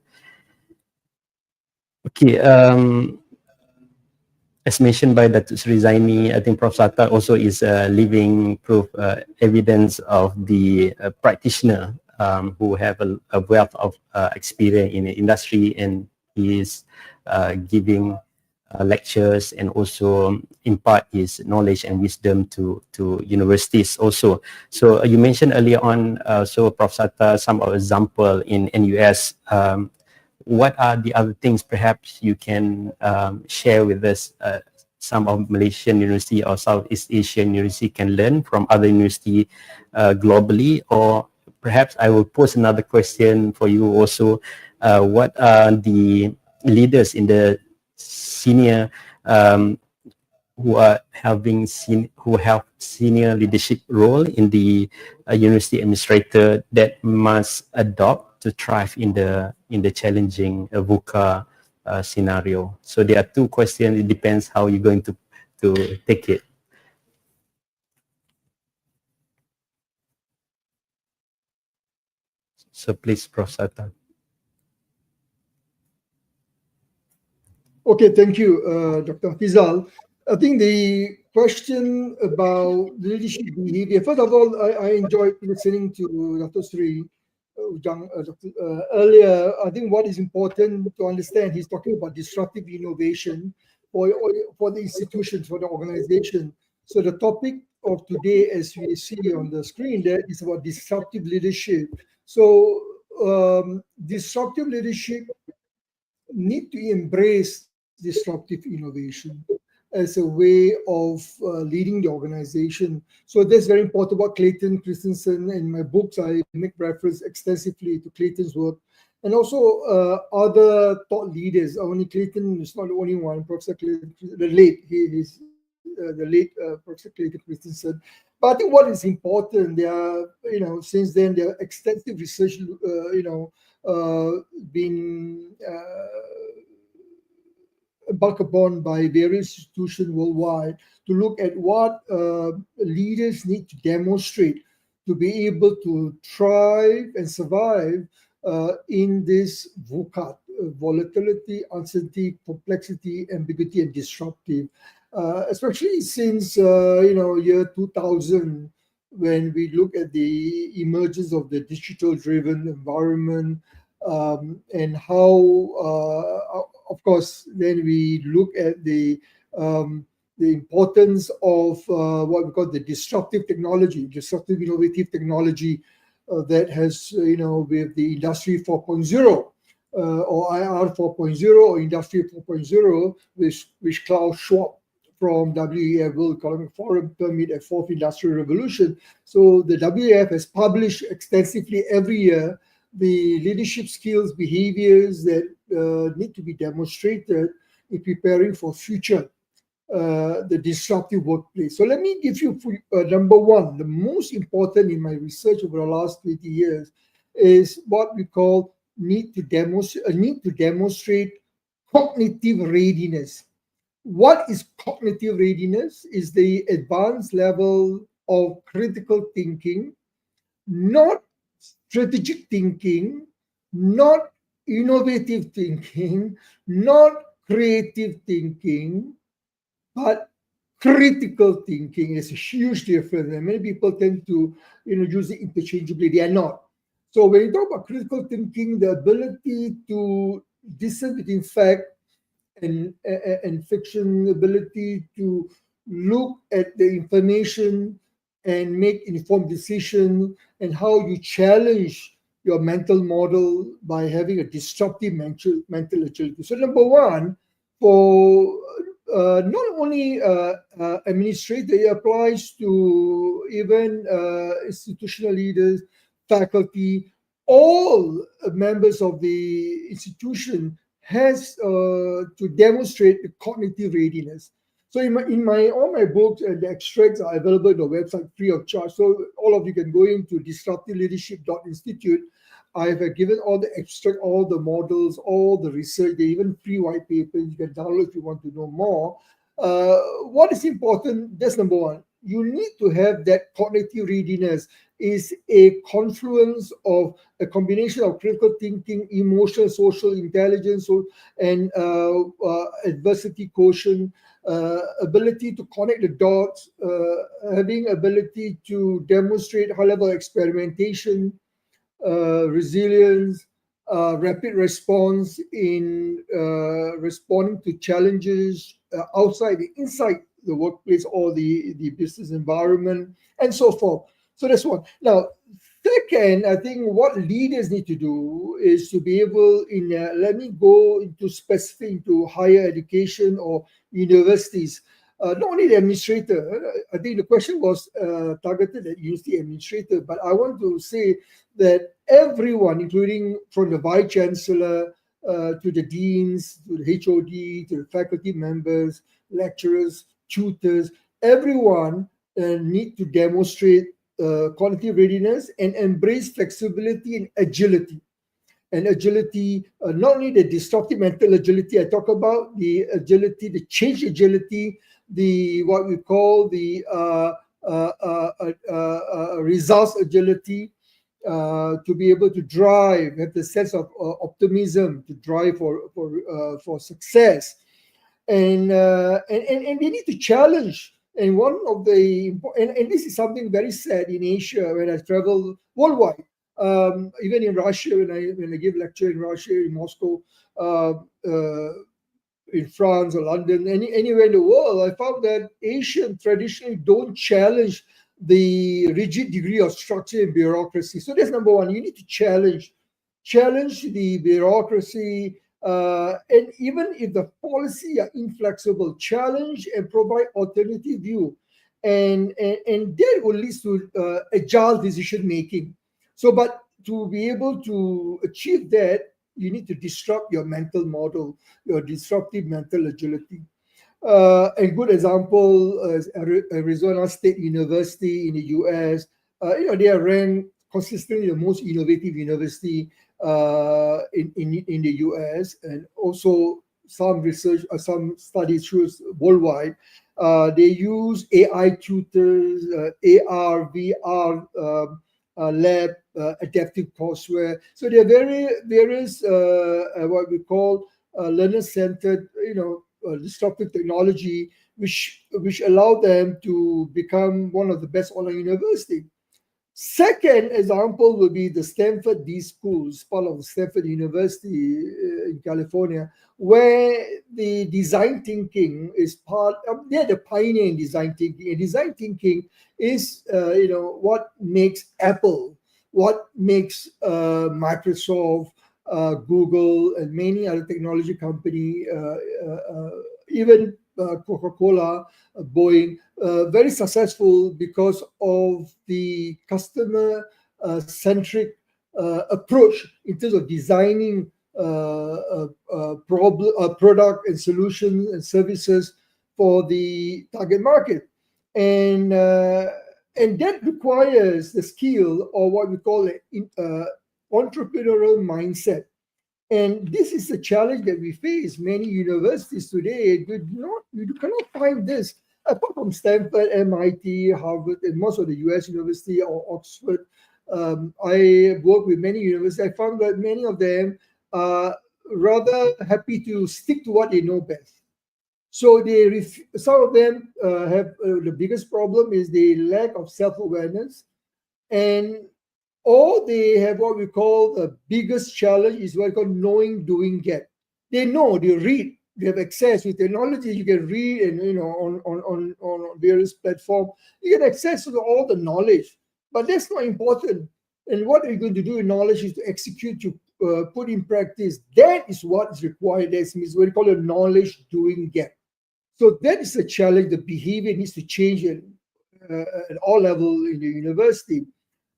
Okay, as mentioned by Dr. Sri Zaini, I think Prof. Sata also is a living proof evidence of the practitioner who have a wealth of experience in the industry, and he is giving lectures and also impart his knowledge and wisdom to universities also. So you mentioned earlier on, so Prof. Sata, some of example in NUS. What are the other things perhaps you can share with us? Some of Malaysian university or Southeast Asian university can learn from other university globally, or perhaps I will pose another question for you also. What are the leaders in the senior who have senior leadership role in the university administrator that must adopt to thrive in the challenging VUCA scenario? So there are two questions. It depends how you're going to take it. So please, Prof. Sata. Okay, thank you, Dr. Hafizal. I think the question about leadership behavior, first of all, I enjoyed listening to Dr. Sri earlier. I think what is important to understand, he's talking about disruptive innovation for the institutions, for the organization. So the topic of today, as we see on the screen there, is about disruptive leadership. So disruptive leadership need to embrace disruptive innovation as a way of leading the organization. So that's very important about Clayton Christensen. In my books, I make reference extensively to Clayton's work, and also other thought leaders. Only Clayton is not the only one. Professor Clayton, the late, he's the late Professor Clayton Christensen. But I think what is important, there are, since then there are extensive research, being embarked upon by various institutions worldwide to look at what leaders need to demonstrate to be able to thrive and survive in this VUCA, volatility, uncertainty, complexity, ambiguity, and disruptive. Especially since year 2000, when we look at the emergence of the digital-driven environment, and how, of course, then we look at the importance of what we call the disruptive technology, disruptive innovative technology that has, with the Industry 4.0 or IR 4.0 or Industry 4.0, which Klaus Schwab from WEF, World Economic Forum, termed it a fourth industrial revolution. So the WEF has published extensively every year the leadership skills, behaviors that need to be demonstrated in preparing for future, the disruptive workplace. So let me give you number one, the most important in my research over the last 20 years is what we call need to demonstrate cognitive readiness. What is cognitive readiness? Is the advanced level of critical thinking, not strategic thinking, not innovative thinking, not creative thinking, but critical thinking. Is a huge difference, and many people tend to use it interchangeably. They are not. So when you talk about critical thinking, the ability to discern between fact and fiction, ability to look at the information and make informed decisions, and how you challenge your mental model by having a disruptive mental agility. So number one, for not only administrator, it applies to even institutional leaders, faculty, all members of the institution has to demonstrate the cognitive readiness. So all my books and the extracts are available on the website free of charge. So all of you can go into DisruptiveLeadership.Institute. I've given all the extract, all the models, all the research, even free white papers you can download if you want to know more. What is important, that's number one. You need to have that cognitive readiness is a confluence of a combination of critical thinking, emotional, social intelligence, and adversity quotient, ability to connect the dots, having ability to demonstrate high-level experimentation, resilience, rapid response in responding to challenges outside, inside the workplace or the business environment, and so forth. So that's one. Now, second, I think what leaders need to do is to be able, let me go into specific, into higher education or universities. Not only the administrator, I think the question was targeted at university administrator, but I want to say that everyone, including from the vice chancellor to the deans, to the HOD, to the faculty members, lecturers, tutors, everyone need to demonstrate cognitive readiness and embrace flexibility and agility. And agility, not only the disruptive mental agility I talk about, the agility, the change agility, the what we call the results agility, to be able to drive, have the sense of optimism to drive for success, and they need to challenge. And one of the and this is something very sad in Asia when I travel worldwide, even in Russia when I give lecture in Russia, in Moscow, in France or London, anywhere in the world, I found that Asians traditionally don't challenge the rigid degree of structure and bureaucracy. So that's number one. You need to challenge the bureaucracy, and even if the policy are inflexible, challenge and provide alternative view, and that will lead to agile decision making. So, but to be able to achieve that, you need to disrupt your mental model, your disruptive mental agility. A good example is Arizona State University in the US. They are ranked consistently the most innovative university in the US, and also some research, some studies shows worldwide. They use AI tutors, AR, VR lab, adaptive courseware. So there are various what we call learner-centered, disruptive technology, which allow them to become one of the best online university. Second example would be the Stanford D schools, part of Stanford University in California, where the design thinking is they're the pioneer in design thinking. And design thinking is, what makes Apple, what makes Microsoft, Google, and many other technology company, even Coca-Cola, Boeing, very successful because of the customer-centric approach in terms of designing product and solutions and services for the target market. And that requires the skill, or what we call entrepreneurial mindset. And this is a challenge that we face. Many universities today you cannot find this. Apart from Stanford, MIT, Harvard, and most of the US university or Oxford, I work with many universities. I found that many of them are rather happy to stick to what they know best. So some of them have the biggest problem is the lack of self-awareness, or they have what we call the biggest challenge is what we call knowing, doing, get. They know, they read, they have access with technology. You can read, and on various platforms, you get access to all the knowledge. But that's not important. And what you're going to do with knowledge is to execute, to put in practice. That is what is required. That is what we call a knowledge, doing, get. So that is a challenge. The behavior needs to change at all levels in the university.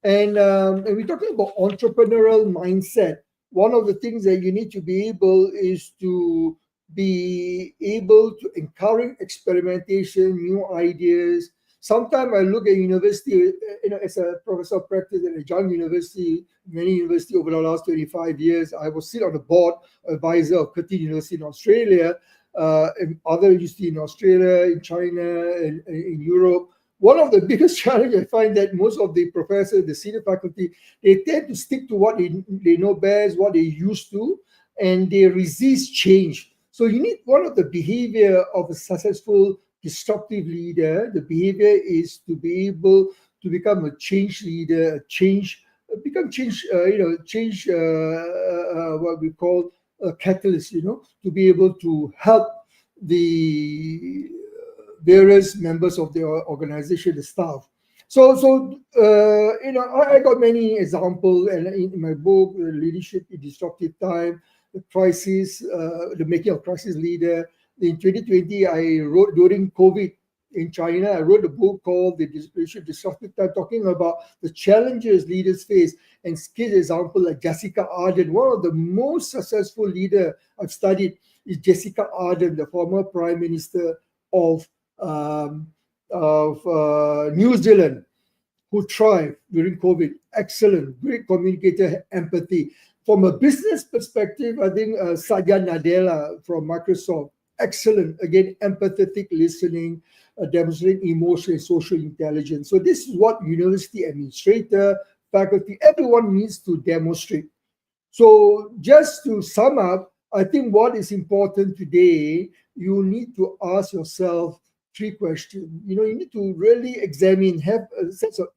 And we're talking about entrepreneurial mindset. One of the things that you need to be able is to be able to encourage experimentation, new ideas. Sometimes I look at university, as a professor of practice at a young university, many universities over the last 25 years. I was sit on the board advisor of Curtin University in Australia, and other universities in Australia, in China, and in Europe. One of the biggest challenges I find that most of the professors, the senior faculty, they tend to stick to what they know best, what they used to, and they resist change. So you need one of the behavior of a successful disruptive leader. The behavior is to be able to become a change leader, what we call a catalyst, to be able to help the various members of the organization, the staff. So I got many examples, and in my book, Leadership in Disruptive Time, the crisis, the making of crisis leader. In 2020, I wrote during COVID in China. I wrote a book called The Leadership Disruptive Time, talking about the challenges leaders face, and give example like Jacinda Ardern. One of the most successful leader I've studied is Jacinda Ardern, the former Prime Minister of New Zealand, who thrived during COVID. Excellent, great communicator, empathy. From a business perspective, I think Satya Nadella from Microsoft, excellent, again, empathetic listening, demonstrating emotional and social intelligence. So this is what university administrator, faculty, everyone needs to demonstrate. So just to sum up, I think what is important today, you need to ask yourself 3 questions. You need to really examine, have a sense of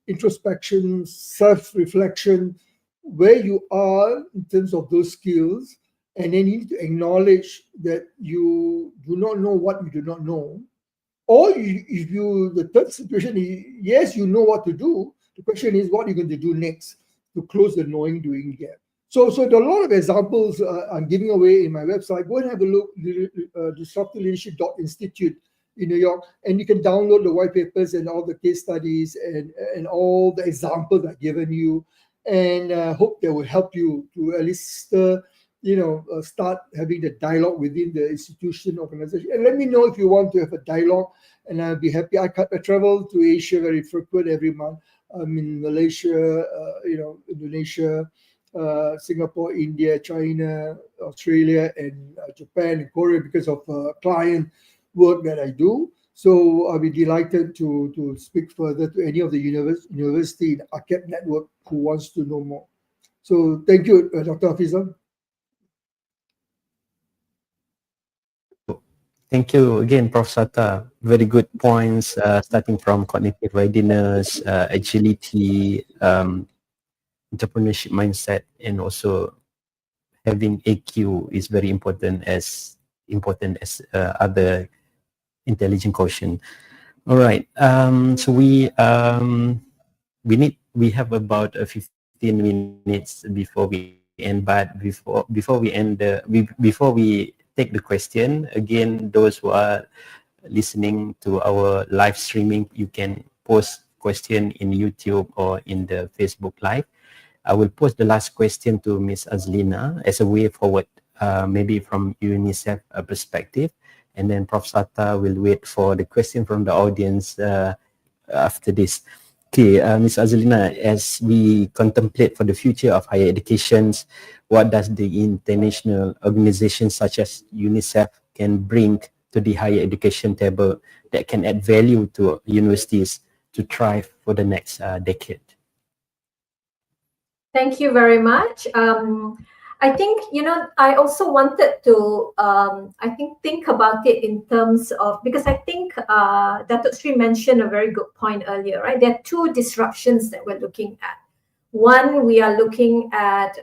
introspection, self-reflection, where you are in terms of those skills, and then you need to acknowledge that you do not know what you do not know. Or the third situation is, yes, you know what to do. The question is, what are you going to do next to close the knowing, doing gap? So there are a lot of examples I'm giving away in my website. Go and have a look, DisruptiveLeadership.Institute in New York, and you can download the white papers and all the case studies and all the examples I've given you, and hope they will help you to at least stir start having the dialogue within the institution organization. And let me know if you want to have a dialogue, and I'll be happy. I travel to Asia very frequent every month. I'm in Malaysia, Indonesia, Singapore, India, China, Australia, and Japan and Korea because of client work that I do. So I'll be delighted to speak further to any of the university in the AKEPT network who wants to know more. So thank you, Dr. Hafizal. Thank you again, Prof. Sata. Very good points, starting from cognitive readiness, agility, entrepreneurship mindset, and also having AQ is very important as other intelligent quotient. All right. So we have about 15 minutes before we end. But before we take the question, again, those who are listening to our live streaming, you can post question in YouTube or in the Facebook Live. I will post the last question to Ms. Azlina as a way forward, maybe from UNICEF perspective, and then Prof. Sata will wait for the question from the audience after this. Okay, Ms. Azlina, as we contemplate for the future of higher educations, what does the international organizations such as UNICEF can bring to the higher education table that can add value to universities to thrive for the next decade? Thank you very much. I think, I also wanted to, think about it in terms of, because I think Datuk Sri mentioned a very good point earlier, right? There are two disruptions that we're looking at. One, we are looking at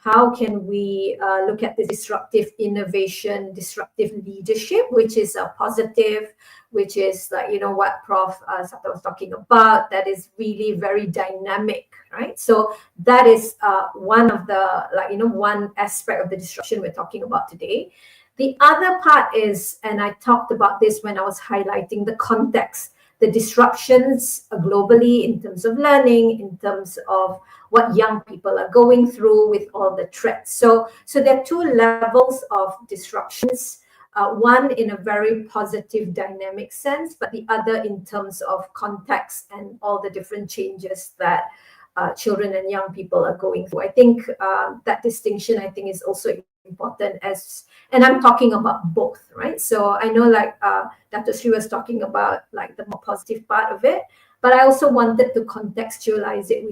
how can we look at the disruptive innovation, disruptive leadership, which is a positive, which is like, what Prof. Sata was talking about, that is really very dynamic, right? So that is one of the, one aspect of the disruption we're talking about today. The other part is, and I talked about this when I was highlighting the context, the disruptions globally in terms of learning, in terms of what young people are going through with all the threats. So there are two levels of disruptions, one in a very positive dynamic sense, but the other in terms of context and all the different changes that children and young people are going through. I think that distinction, is also important and I'm talking about both, right? So I know Dr. Sri was talking about the more positive part of it, but I also wanted to contextualize it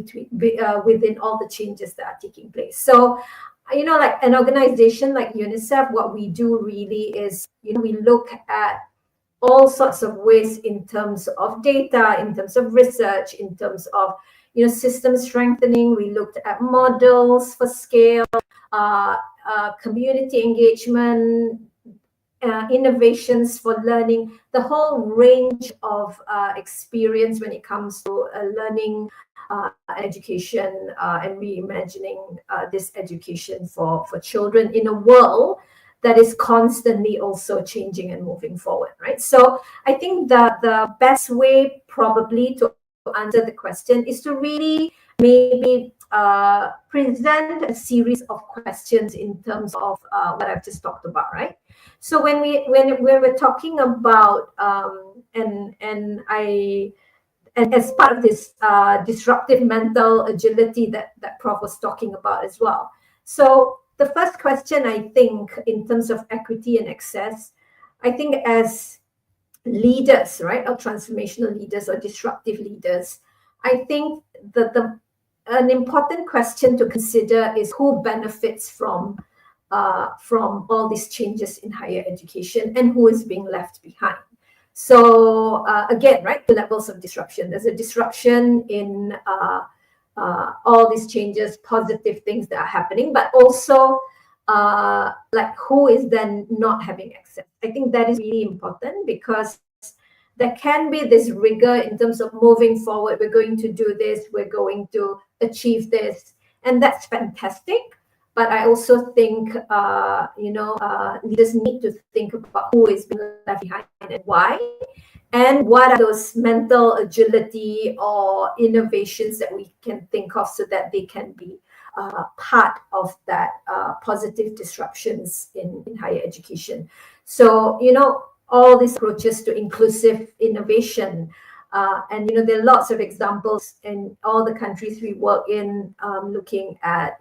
within all the changes that are taking place. So, an organization like UNICEF, what we do really is, we look at all sorts of ways in terms of data, in terms of research, in terms of, system strengthening. We looked at models for scale, community engagement, innovations for learning, the whole range of experience when it comes to learning, education, and reimagining this education for children in a world that is constantly also changing and moving forward, right? So I think the best way probably to answer the question is to really maybe present a series of questions in terms of what I've just talked about, right? So when we're talking about and as part of this disruptive mental agility that Prof was talking about as well. So the first question, I think, in terms of equity and access, I think as leaders, right, or transformational leaders or disruptive leaders, I think that an important question to consider is who benefits from all these changes in higher education and who is being left behind. So again, right, the levels of disruption. There's a disruption in all these changes, positive things that are happening, but also who is then not having access. I think that is really important because there can be this rigor in terms of moving forward. We're going to do this, we're going to achieve this, and that's fantastic. But I also think, leaders need to think about who is being left behind and why, and what are those mental agility or innovations that we can think of so that they can be part of that positive disruptions in higher education. So, all these approaches to inclusive innovation, and there are lots of examples in all the countries we work in, looking at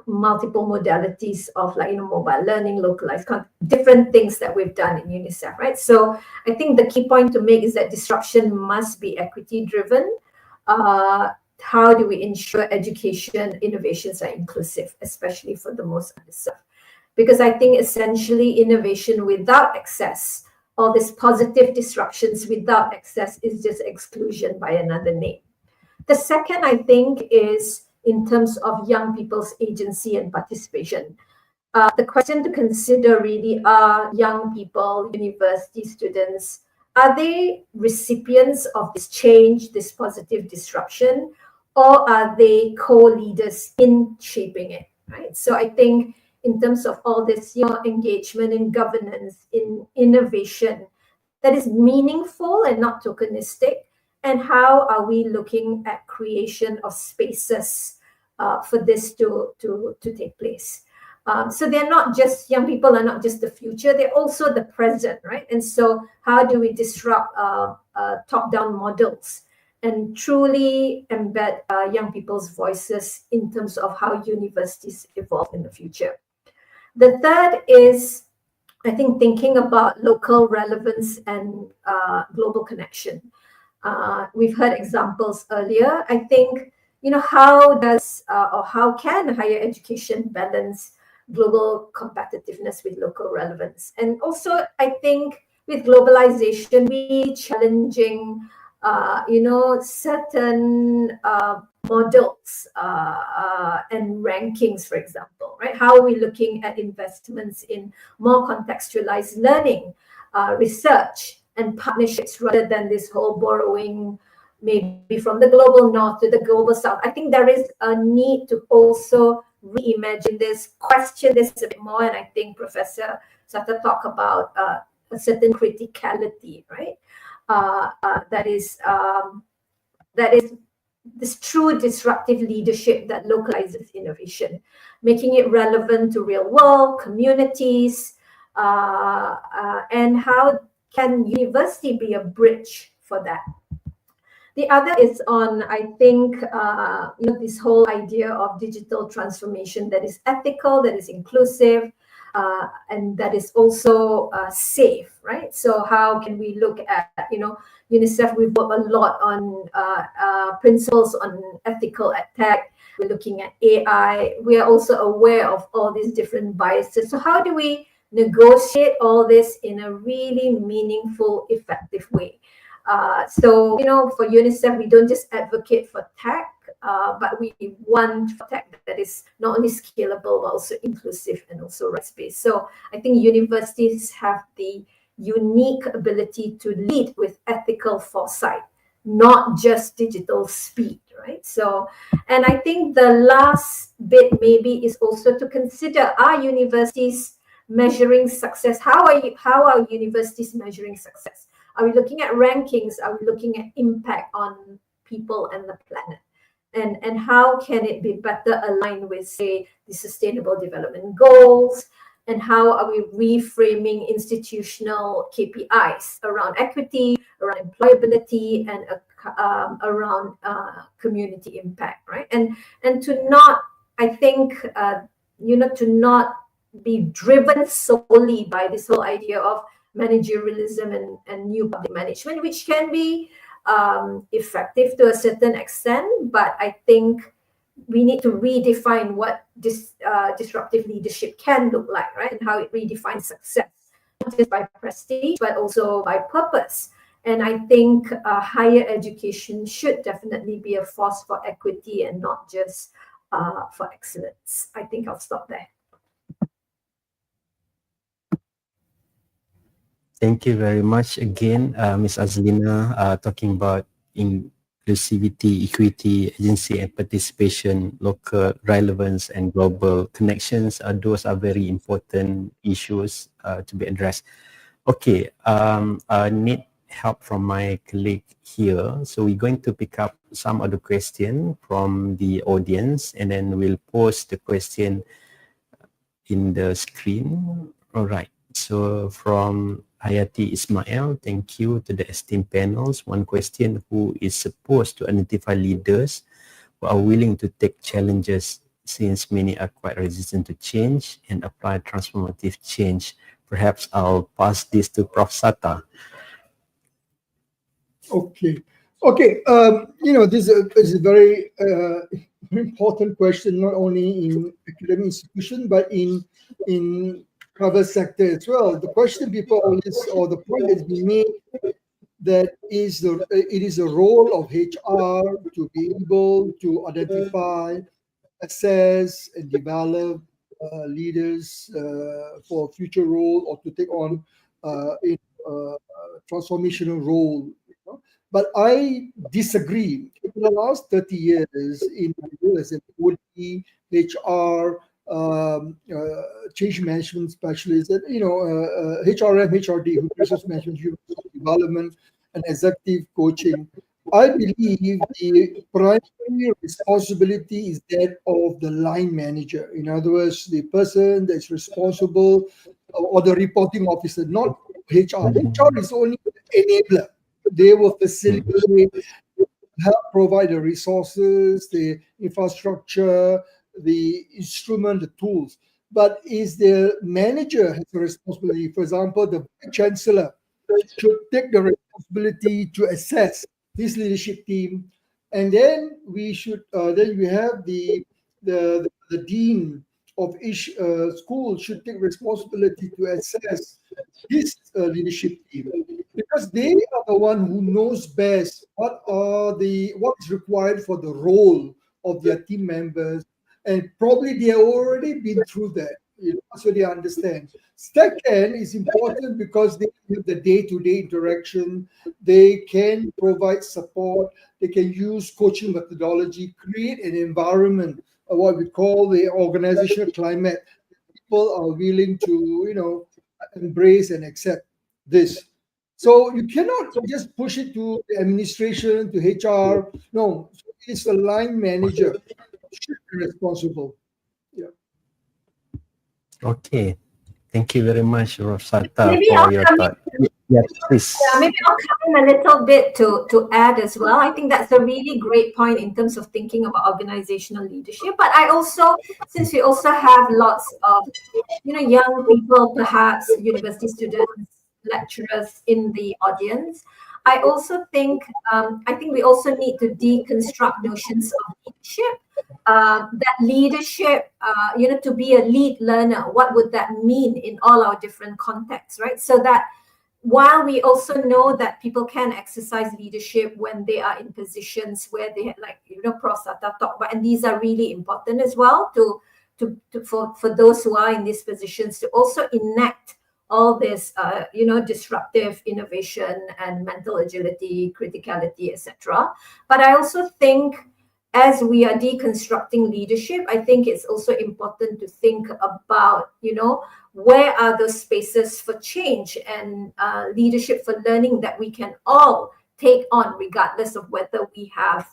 multiple modalities of mobile learning, localized different things that we've done in UNICEF, right? So I think the key point to make is that disruption must be equity driven. How do we ensure education innovations are inclusive, especially for the most underserved? Because I think essentially innovation without access, all these positive disruptions without access, is just exclusion by another name. The second, I think, is in terms of young people's agency and participation. The question to consider really are young people, university students, are they recipients of this change, this positive disruption, or are they co-leaders in shaping it, right? So I think in terms of all this engagement in governance, in innovation, that is meaningful and not tokenistic, and how are we looking at creation of spaces for this to take place? So they're not just, young people are not just the future, they're also the present, right? And so how do we disrupt top-down models and truly embed young people's voices in terms of how universities evolve in the future? The third is, I think, thinking about local relevance and global connection. We've heard examples earlier. I think, how does or how can higher education balance global competitiveness with local relevance? And also, I think with globalization, we challenging, certain models and rankings, for example, right? How are we looking at investments in more contextualized learning, research, and partnerships rather than this whole borrowing maybe from the global north to the global south? I think there is a need to also reimagine this, question this a bit more, and I think Professor Sata talked about a certain criticality, right? That is this true disruptive leadership that localizes innovation, making it relevant to real world communities, and how can university be a bridge for that? The other is on, I think, this whole idea of digital transformation that is ethical, that is inclusive, and that is also safe, right? So how can we look at, UNICEF, we've worked a lot on principles on ethical attack. We're looking at AI. We are also aware of all these different biases. So how do we negotiate all this in a really meaningful, effective way? So, for UNICEF, we don't just advocate for tech, but we want tech that is not only scalable, but also inclusive and also rights-based. So I think universities have the unique ability to lead with ethical foresight, not just digital speed, right? So, and I think the last bit maybe is also to consider, are universities measuring success? How are universities measuring success? Are we looking at rankings? Are we looking at impact on people and the planet? And how can it be better aligned with, say, the Sustainable Development Goals? And how are we reframing institutional KPIs around equity, around employability, and around community impact, right? And to not, I think, to not be driven solely by this whole idea of managerialism and new public management, which can be effective to a certain extent, but I think we need to redefine what disruptive leadership can look like, right? And how it redefines success, not just by prestige, but also by purpose. And I think higher education should definitely be a force for equity and not just for excellence. I think I'll stop there. Thank you very much again, Ms. Azlina, talking about inclusivity, equity, agency and participation, local relevance and global connections. Those are very important issues to be addressed. Okay, Nate help from my colleague here. So we're going to pick up some of the question from the audience, and then we'll post the question in the screen. All right. So from Hayati Ismail, thank you to the esteemed panels. One question: who is supposed to identify leaders who are willing to take challenges, since many are quite resistant to change and apply transformative change? Perhaps I'll pass this to Prof. Sata. Okay. This is a very important question, not only in academic institution, but in private sector as well. The question people always, or the point that's been made, that it is a role of HR to be able to identify, assess, and develop leaders for future role, or to take on a transformational role. But I disagree. In the last 30 years, in my role as an OD, HR, change management specialist, and HRM, HRD, resource management, human resource development, and executive coaching, I believe the primary responsibility is that of the line manager. In other words, the person that's responsible, or the reporting officer, not HR. HR is only an enabler. They will facilitate, help provide the resources, the infrastructure, the instrument, the tools. But is the manager has a responsibility? For example, the chancellor should take the responsibility to assess his leadership team, and then we should then we have the dean of each school should take responsibility to assess his leadership team, because they are the one who knows best what is required for the role of their team members, and probably they have already been through that, so they understand. Second is important because they have the day-to-day interaction. They can provide support. They can use coaching methodology, create an environment, what we call the organizational climate. People are willing to, embrace and accept this. So you cannot just push it to the administration, to HR. No, it's the line manager should be responsible. Yeah. Okay. Thank you very much, Prof. Sata, Maybe for your thought. Yes, please. Yeah, maybe I'll come in a little bit to add as well. I think that's a really great point in terms of thinking about organizational leadership. But I also, since we also have lots of, young people, perhaps university students, lecturers in the audience, I also think, we also need to deconstruct notions of leadership. That leadership, to be a lead learner, what would that mean in all our different contexts, right? So that while we also know that people can exercise leadership when they are in positions where they, like Prof. Sata talked about, and these are really important as well for those who are in these positions to also enact all this, disruptive innovation and mental agility, criticality, etc. But I also think, as we are deconstructing leadership, I think it's also important to think about, where are those spaces for change and leadership for learning that we can all take on, regardless of whether we have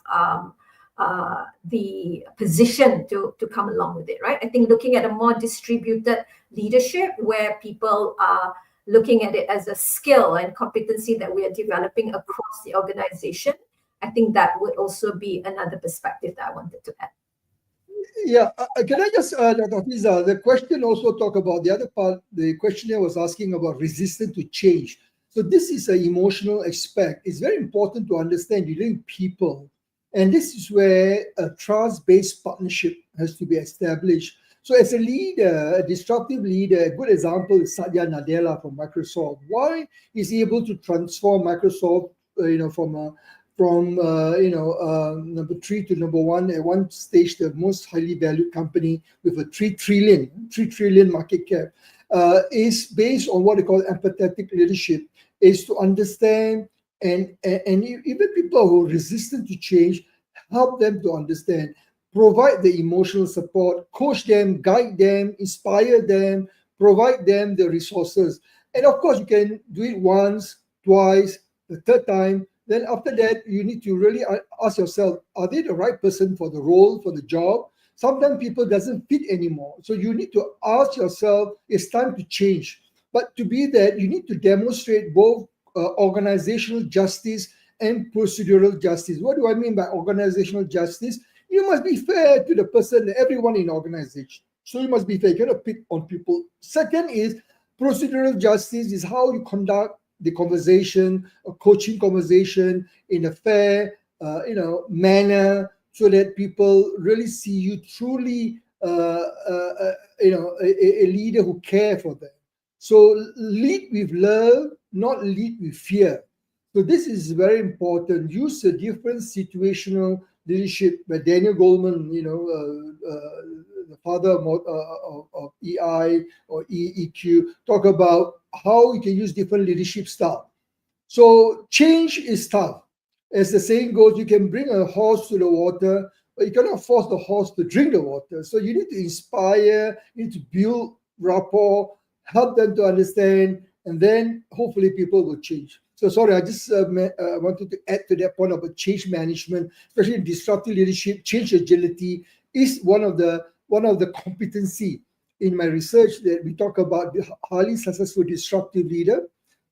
the position to come along with it, right? I think looking at a more distributed leadership where people are looking at it as a skill and competency that we are developing across the organization, I think that would also be another perspective that I wanted to add. Yeah, can I just, Dr. Hafeezah, the question also talk about the other part, the questionnaire was asking about resistance to change. So this is an emotional aspect. It's very important to understand dealing people. And this is where a trust-based partnership has to be established. So as a leader, a disruptive leader, a good example is Satya Nadella from Microsoft. Why is he able to transform Microsoft, from number 3 to number 1, at one stage the most highly valued company with a 3 trillion market cap, is based on what they call empathetic leadership, is to understand and even people who are resistant to change, help them to understand, provide the emotional support, coach them, guide them, inspire them, provide them the resources. And of course, you can do it once, twice, the third time, then after that, you need to really ask yourself, are they the right person for the role, for the job? Sometimes people doesn't fit anymore. So you need to ask yourself, it's time to change. But to be that, you need to demonstrate both organizational justice and procedural justice. What do I mean by organizational justice? You must be fair to the person, everyone in the organization. So you must be fair. You cannot pick on people. Second is procedural justice is how you conduct the conversation, a coaching conversation in a fair, manner, so that people really see you truly, a leader who cares for them. So lead with love, not lead with fear. So this is very important. Use a different situational leadership. By Daniel Goleman, the father of EI or EEQ, talk about how you can use different leadership style. So change is tough. As the saying goes, you can bring a horse to the water, but you cannot force the horse to drink the water. So you need to inspire, you need to build rapport, help them to understand, and then hopefully people will change. So sorry, I just wanted to add to that point about change management, especially in disruptive leadership. Change agility is one of the competency in my research that we talk about the highly successful disruptive leader,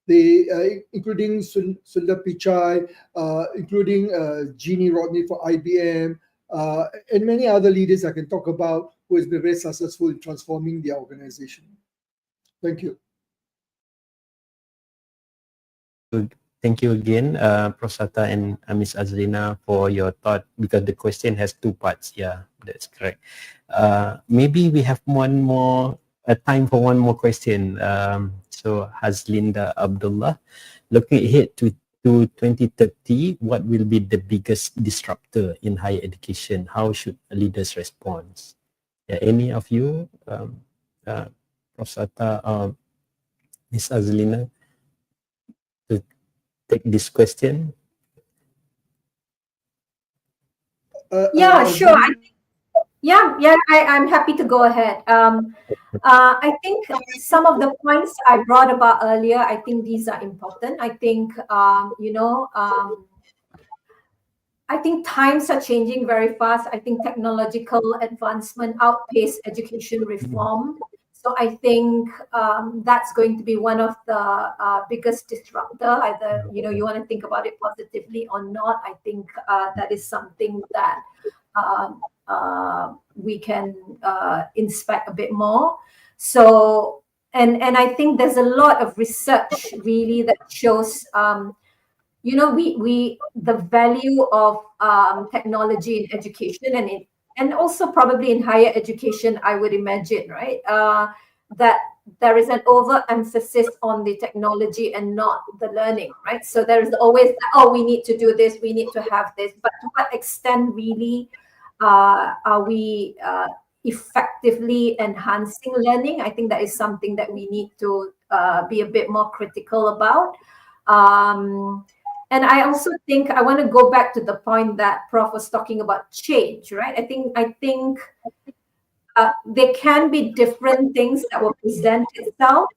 including Sundar Pichai, including Jeannie Rodney for IBM, and many other leaders I can talk about who has been very successful in transforming their organization. Thank you. Thank you again, Prof. Sata and Ms. Azlina, for your thought, because the question has two parts. Yeah, that's correct. Maybe we have one more time for one more question. So Hazlinda Abdullah, looking ahead to 2030, what will be the biggest disruptor in higher education? How should leaders respond? Yeah, any of you, Prof. Sata or Ms. Azlina, to take this question? Yeah, sure. I'm happy to go ahead. I think some of the points I brought about earlier, I think these are important. I think, I think times are changing very fast. I think technological advancement outpace education reform. So I think that's going to be one of the biggest disruptor. Either you want to think about it positively or not. I think that is something that we can inspect a bit more. So and I think there's a lot of research really that shows the value of technology in education and also probably in higher education, I would imagine, right? That there is an overemphasis on the technology and not the learning, right? So there is always, we need to do this, we need to have this. But to what extent really are we effectively enhancing learning? I think that is something that we need to be a bit more critical about. And I also think I want to go back to the point that Prof was talking about change, right? I think there can be different things that will present itself.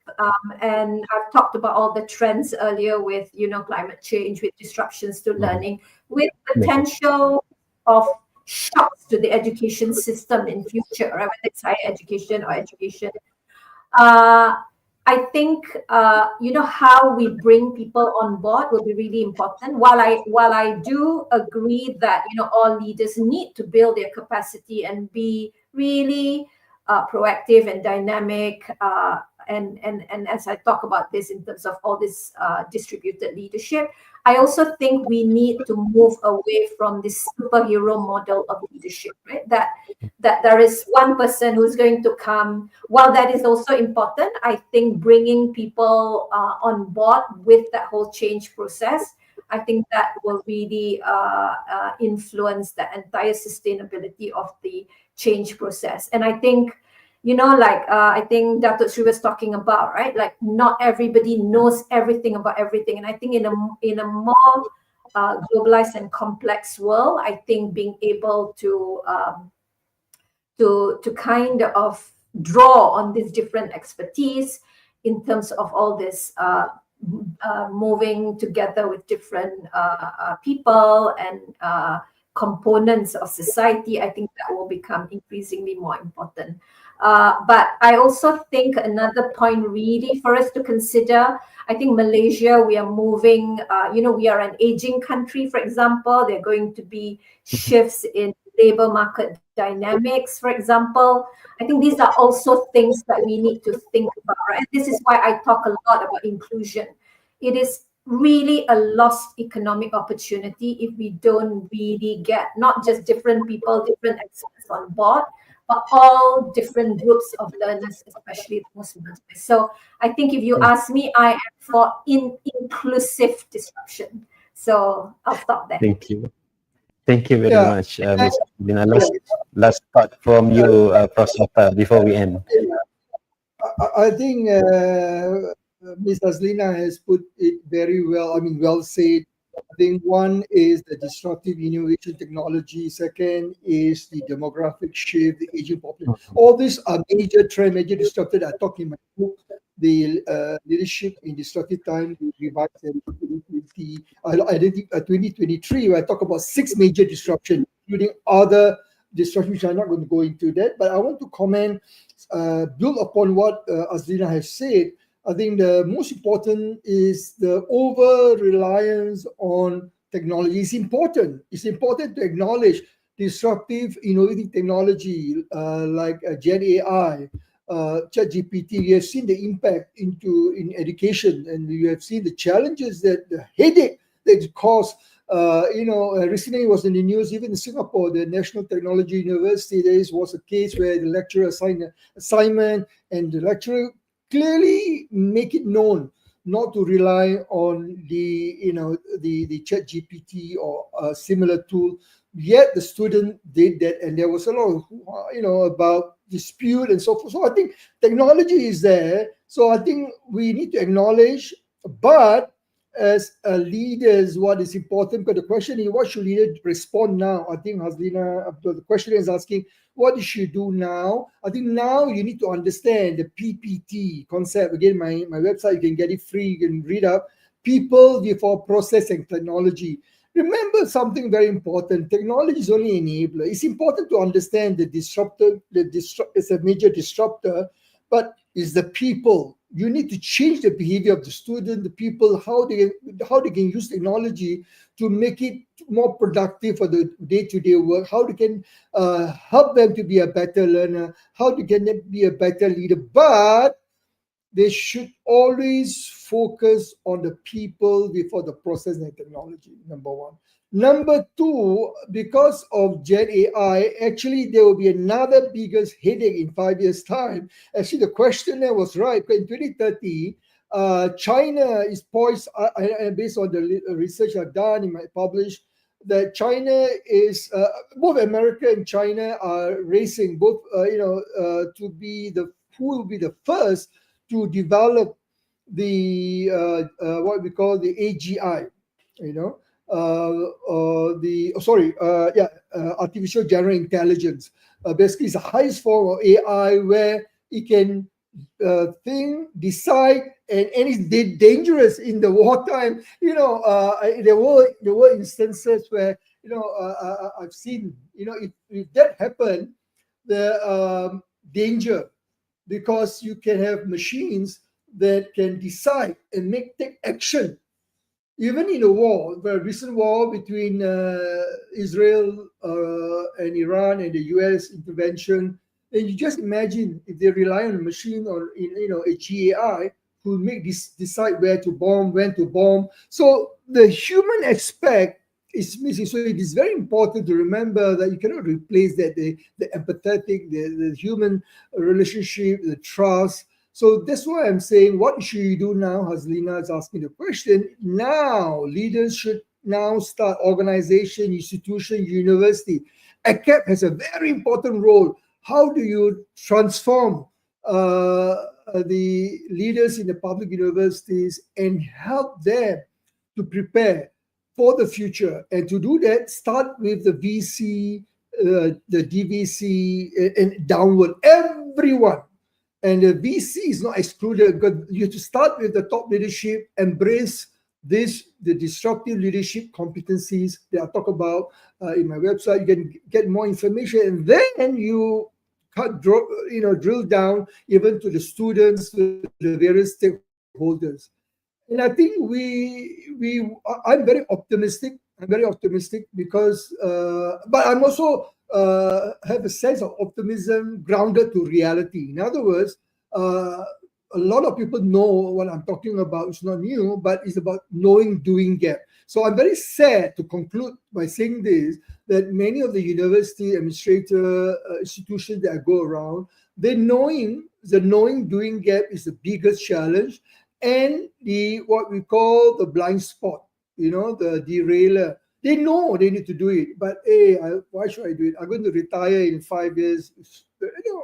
And I've talked about all the trends earlier with, climate change, with disruptions to learning, with potential of shocks to the education system in future, right? Whether it's higher education or education. I think how we bring people on board will be really important. While I do agree that all leaders need to build their capacity and be really proactive and dynamic, and as I talk about this in terms of all this distributed leadership, I also think we need to move away from this superhero model of leadership, right? That there is one person who's going to come. While that is also important, I think bringing people on board with that whole change process, I think that will really influence the entire sustainability of the change process. And I think, I think Datuk Sri was talking about, right? Like not everybody knows everything about everything. And I think in a more globalized and complex world, I think being able to kind of draw on this different expertise in terms of all this moving together with different people and components of society, I think that will become increasingly more important. But I also think another point really for us to consider, I think Malaysia, we are moving, we are an aging country, for example. There are going to be shifts in labor market dynamics, for example. I think these are also things that we need to think about, right? And this is why I talk a lot about inclusion. It is really a lost economic opportunity if we don't really get not just different people, different experts on board, but all different groups of learners, especially the Muslims. So I think if you ask me, I am for inclusive disruption. So I'll stop there. Thank you. Thank you very Yeah. much, Ms. Lina. Last thought from you, Professor, before we end. I think Ms. Azlina has put it very well. I mean, well said. I think one is the disruptive innovation technology. Second is the demographic shift, the aging population. All these are major trend, major disruptors. I talk in my book, the leadership in disruptive time, the revised 2023, where I talk about 6 major disruptions, including other disruptions. I'm not going to go into that, but I want to comment, build upon what Azlina has said. I think the most important is the over-reliance on technology. It's important. It's important to acknowledge disruptive, innovative technology like Gen AI, ChatGPT. We have seen the impact in education, and we have seen the challenges, the headache that it caused. Recently it was in the news, even in Singapore, the National Technology University, there was a case where the lecturer assigned an assignment, and the lecturer clearly make it known not to rely on the ChatGPT or a similar tool. Yet the student did that, and there was a lot of about dispute and so forth. So I think technology is there. So I think we need to acknowledge, but as leaders, what is important, because the question is, what should leaders respond now? I think Hazlina, the question is asking, what should you do now? I think now you need to understand the PPT concept. Again, my website, you can get it free, you can read up. People before process and technology. Remember something very important. Technology is only an enabler. It's important to understand the disruptor. It's a major disruptor, but it's the people. You need to change the behavior of the student, the people, how they can use technology to make it more productive for the day-to-day work, how they can help them to be a better learner, how they can be a better leader. But they should always focus on the people before the process and technology, number one. Number two, because of Gen AI, actually there will be another biggest headache in 5 years' time. Actually, the questionnaire was right. In 2030, China is poised, based on the research I've done in my published, that China is, both America and China are racing, both, to be who will be the first to develop the what we call the AGI, artificial general intelligence. Basically, it's the highest form of AI where it can think, decide, and it's dangerous in the wartime. There were instances where I've seen, if that happened, the danger, because you can have machines that can decide and take action. Even in a war, the recent war between Israel and Iran and the US intervention, and you just imagine if they rely on a machine or a GAI who make decide where to bomb, when to bomb. So the human aspect is missing. So it is very important to remember that you cannot replace that, the empathetic, the human relationship, the trust. So that's why I'm saying, what should you do now? Hazlina is asking the question. Now, leaders should now start organization, institution, university. AKEPT has a very important role. How do you transform the leaders in the public universities and help them to prepare for the future? And to do that, start with the VC, the DVC, and downward. Everyone And the VC is not excluded, because you have to start with the top leadership, embrace the disruptive leadership competencies that I talk about in my website. You can get more information, and then you drill down even to the students, to the various stakeholders. And I think I'm very optimistic. I'm very optimistic because, but I'm also have a sense of optimism grounded to reality. In other words, a lot of people know what I'm talking about. It's not new, but it's about knowing, doing gap. So I'm very sad to conclude by saying this, that many of the university administrator institutions that I go around, the knowing, doing gap is the biggest challenge, and what we call the blind spot, the derailer. They know they need to do it, but hey, why should I do it? I'm going to retire in 5 years,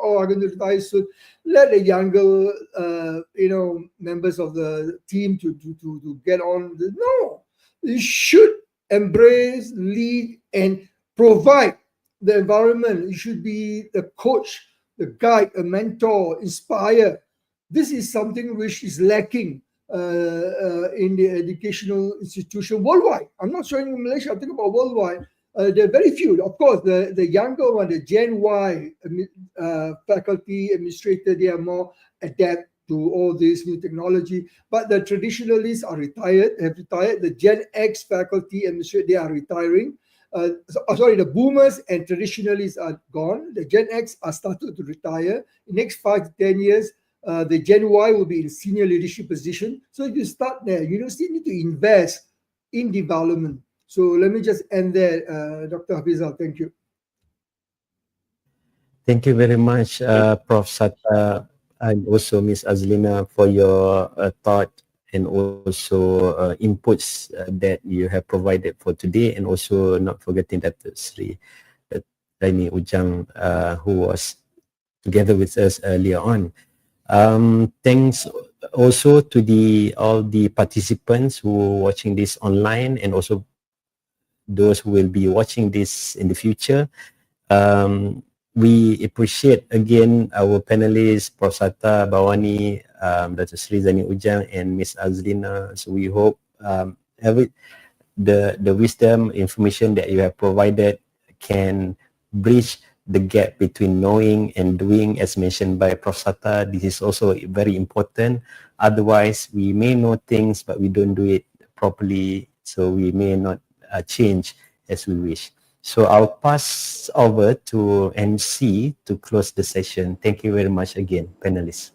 or I'm going to retire soon. Let the younger, members of the team to get on. No, you should embrace, lead, and provide the environment. You should be the coach, the guide, a mentor, inspire. This is something which is lacking in the educational institution worldwide. I'm not showing in Malaysia, I'm talking about worldwide. There are very few. Of course, the younger one, the Gen Y faculty, administrator, they are more adept to all this new technology. But the traditionalists have retired. The Gen X faculty, administrator, they are retiring. The boomers and traditionalists are gone. The Gen X are started to retire. In the next 5 to 10 years, the Gen Y will be in senior leadership position. So if you start there, you still need to invest in development. So let me just end there, Dr. Hafizal. Thank you. Thank you very much, Prof. Satta, and also Ms. Azlina, for your thought and also inputs that you have provided for today, and also not forgetting that Sri Raini Ujang, who was together with us earlier on. Thanks also to all the participants who are watching this online, and also those who will be watching this in the future. We appreciate again our panelists, Prof. Satta, Bawani, Dr. Sri Raini Ujang, and Ms. Azlina. So we hope the wisdom, information that you have provided can bridge the gap between knowing and doing, as mentioned by Prof. Satta. This is also very important. Otherwise, we may know things, but we don't do it properly, so we may not change as we wish. So I'll pass over to MC to close the session. Thank you very much again, panelists.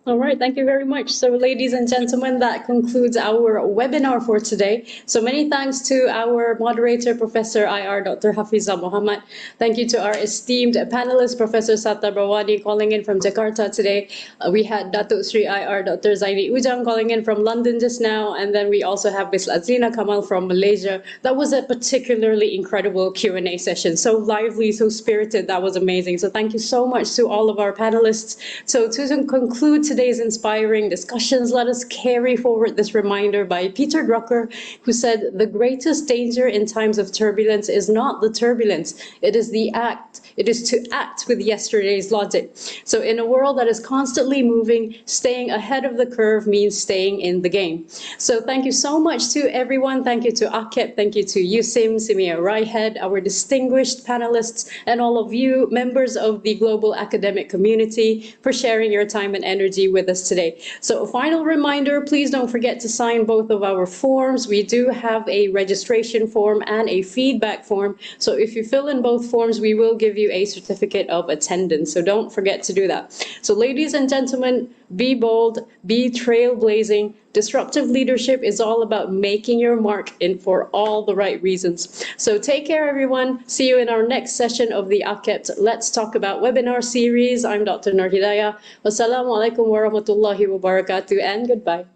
All right, thank you very much. So ladies and gentlemen, that concludes our webinar for today. So many thanks to our moderator, Professor IR, Dr. Hafizal Muhammad. Thank you to our esteemed panelist, Professor Satta Bawani, calling in from Jakarta today. We had Datuk Sri IR, Dr. Raini Ujang, calling in from London just now. And then we also have Ms. Azlina Kamal from Malaysia. That was a particularly incredible Q&A session. So lively, so spirited. That was amazing. So thank you so much to all of our panelists. So to conclude today's inspiring discussions, let us carry forward this reminder by Peter Drucker, who said, "The greatest danger in times of turbulence is not the turbulence, it is the act. It is to act with yesterday's logic." So in a world that is constantly moving, staying ahead of the curve means staying in the game. So thank you so much to everyone. Thank you to AKEPT, thank you to USIM, SEAMEO, RIHED, our distinguished panelists, and all of you, members of the global academic community, for sharing your time and energy with us today. So a final reminder, please don't forget to sign both of our forms. We do have a registration form and a feedback form. So if you fill in both forms, we will give you a certificate of attendance. So don't forget to do that. So ladies and gentlemen, be bold, be trailblazing. Disruptive leadership is all about making your mark and for all the right reasons. So take care, everyone. See you in our next session of the AKEPT Let's Talk About webinar series. I'm Dr. Nur Hidayah. Wassalamualaikum warahmatullahi wabarakatuh, and goodbye.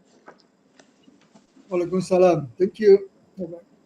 Waalaikumsalam. Thank you. Bye-bye.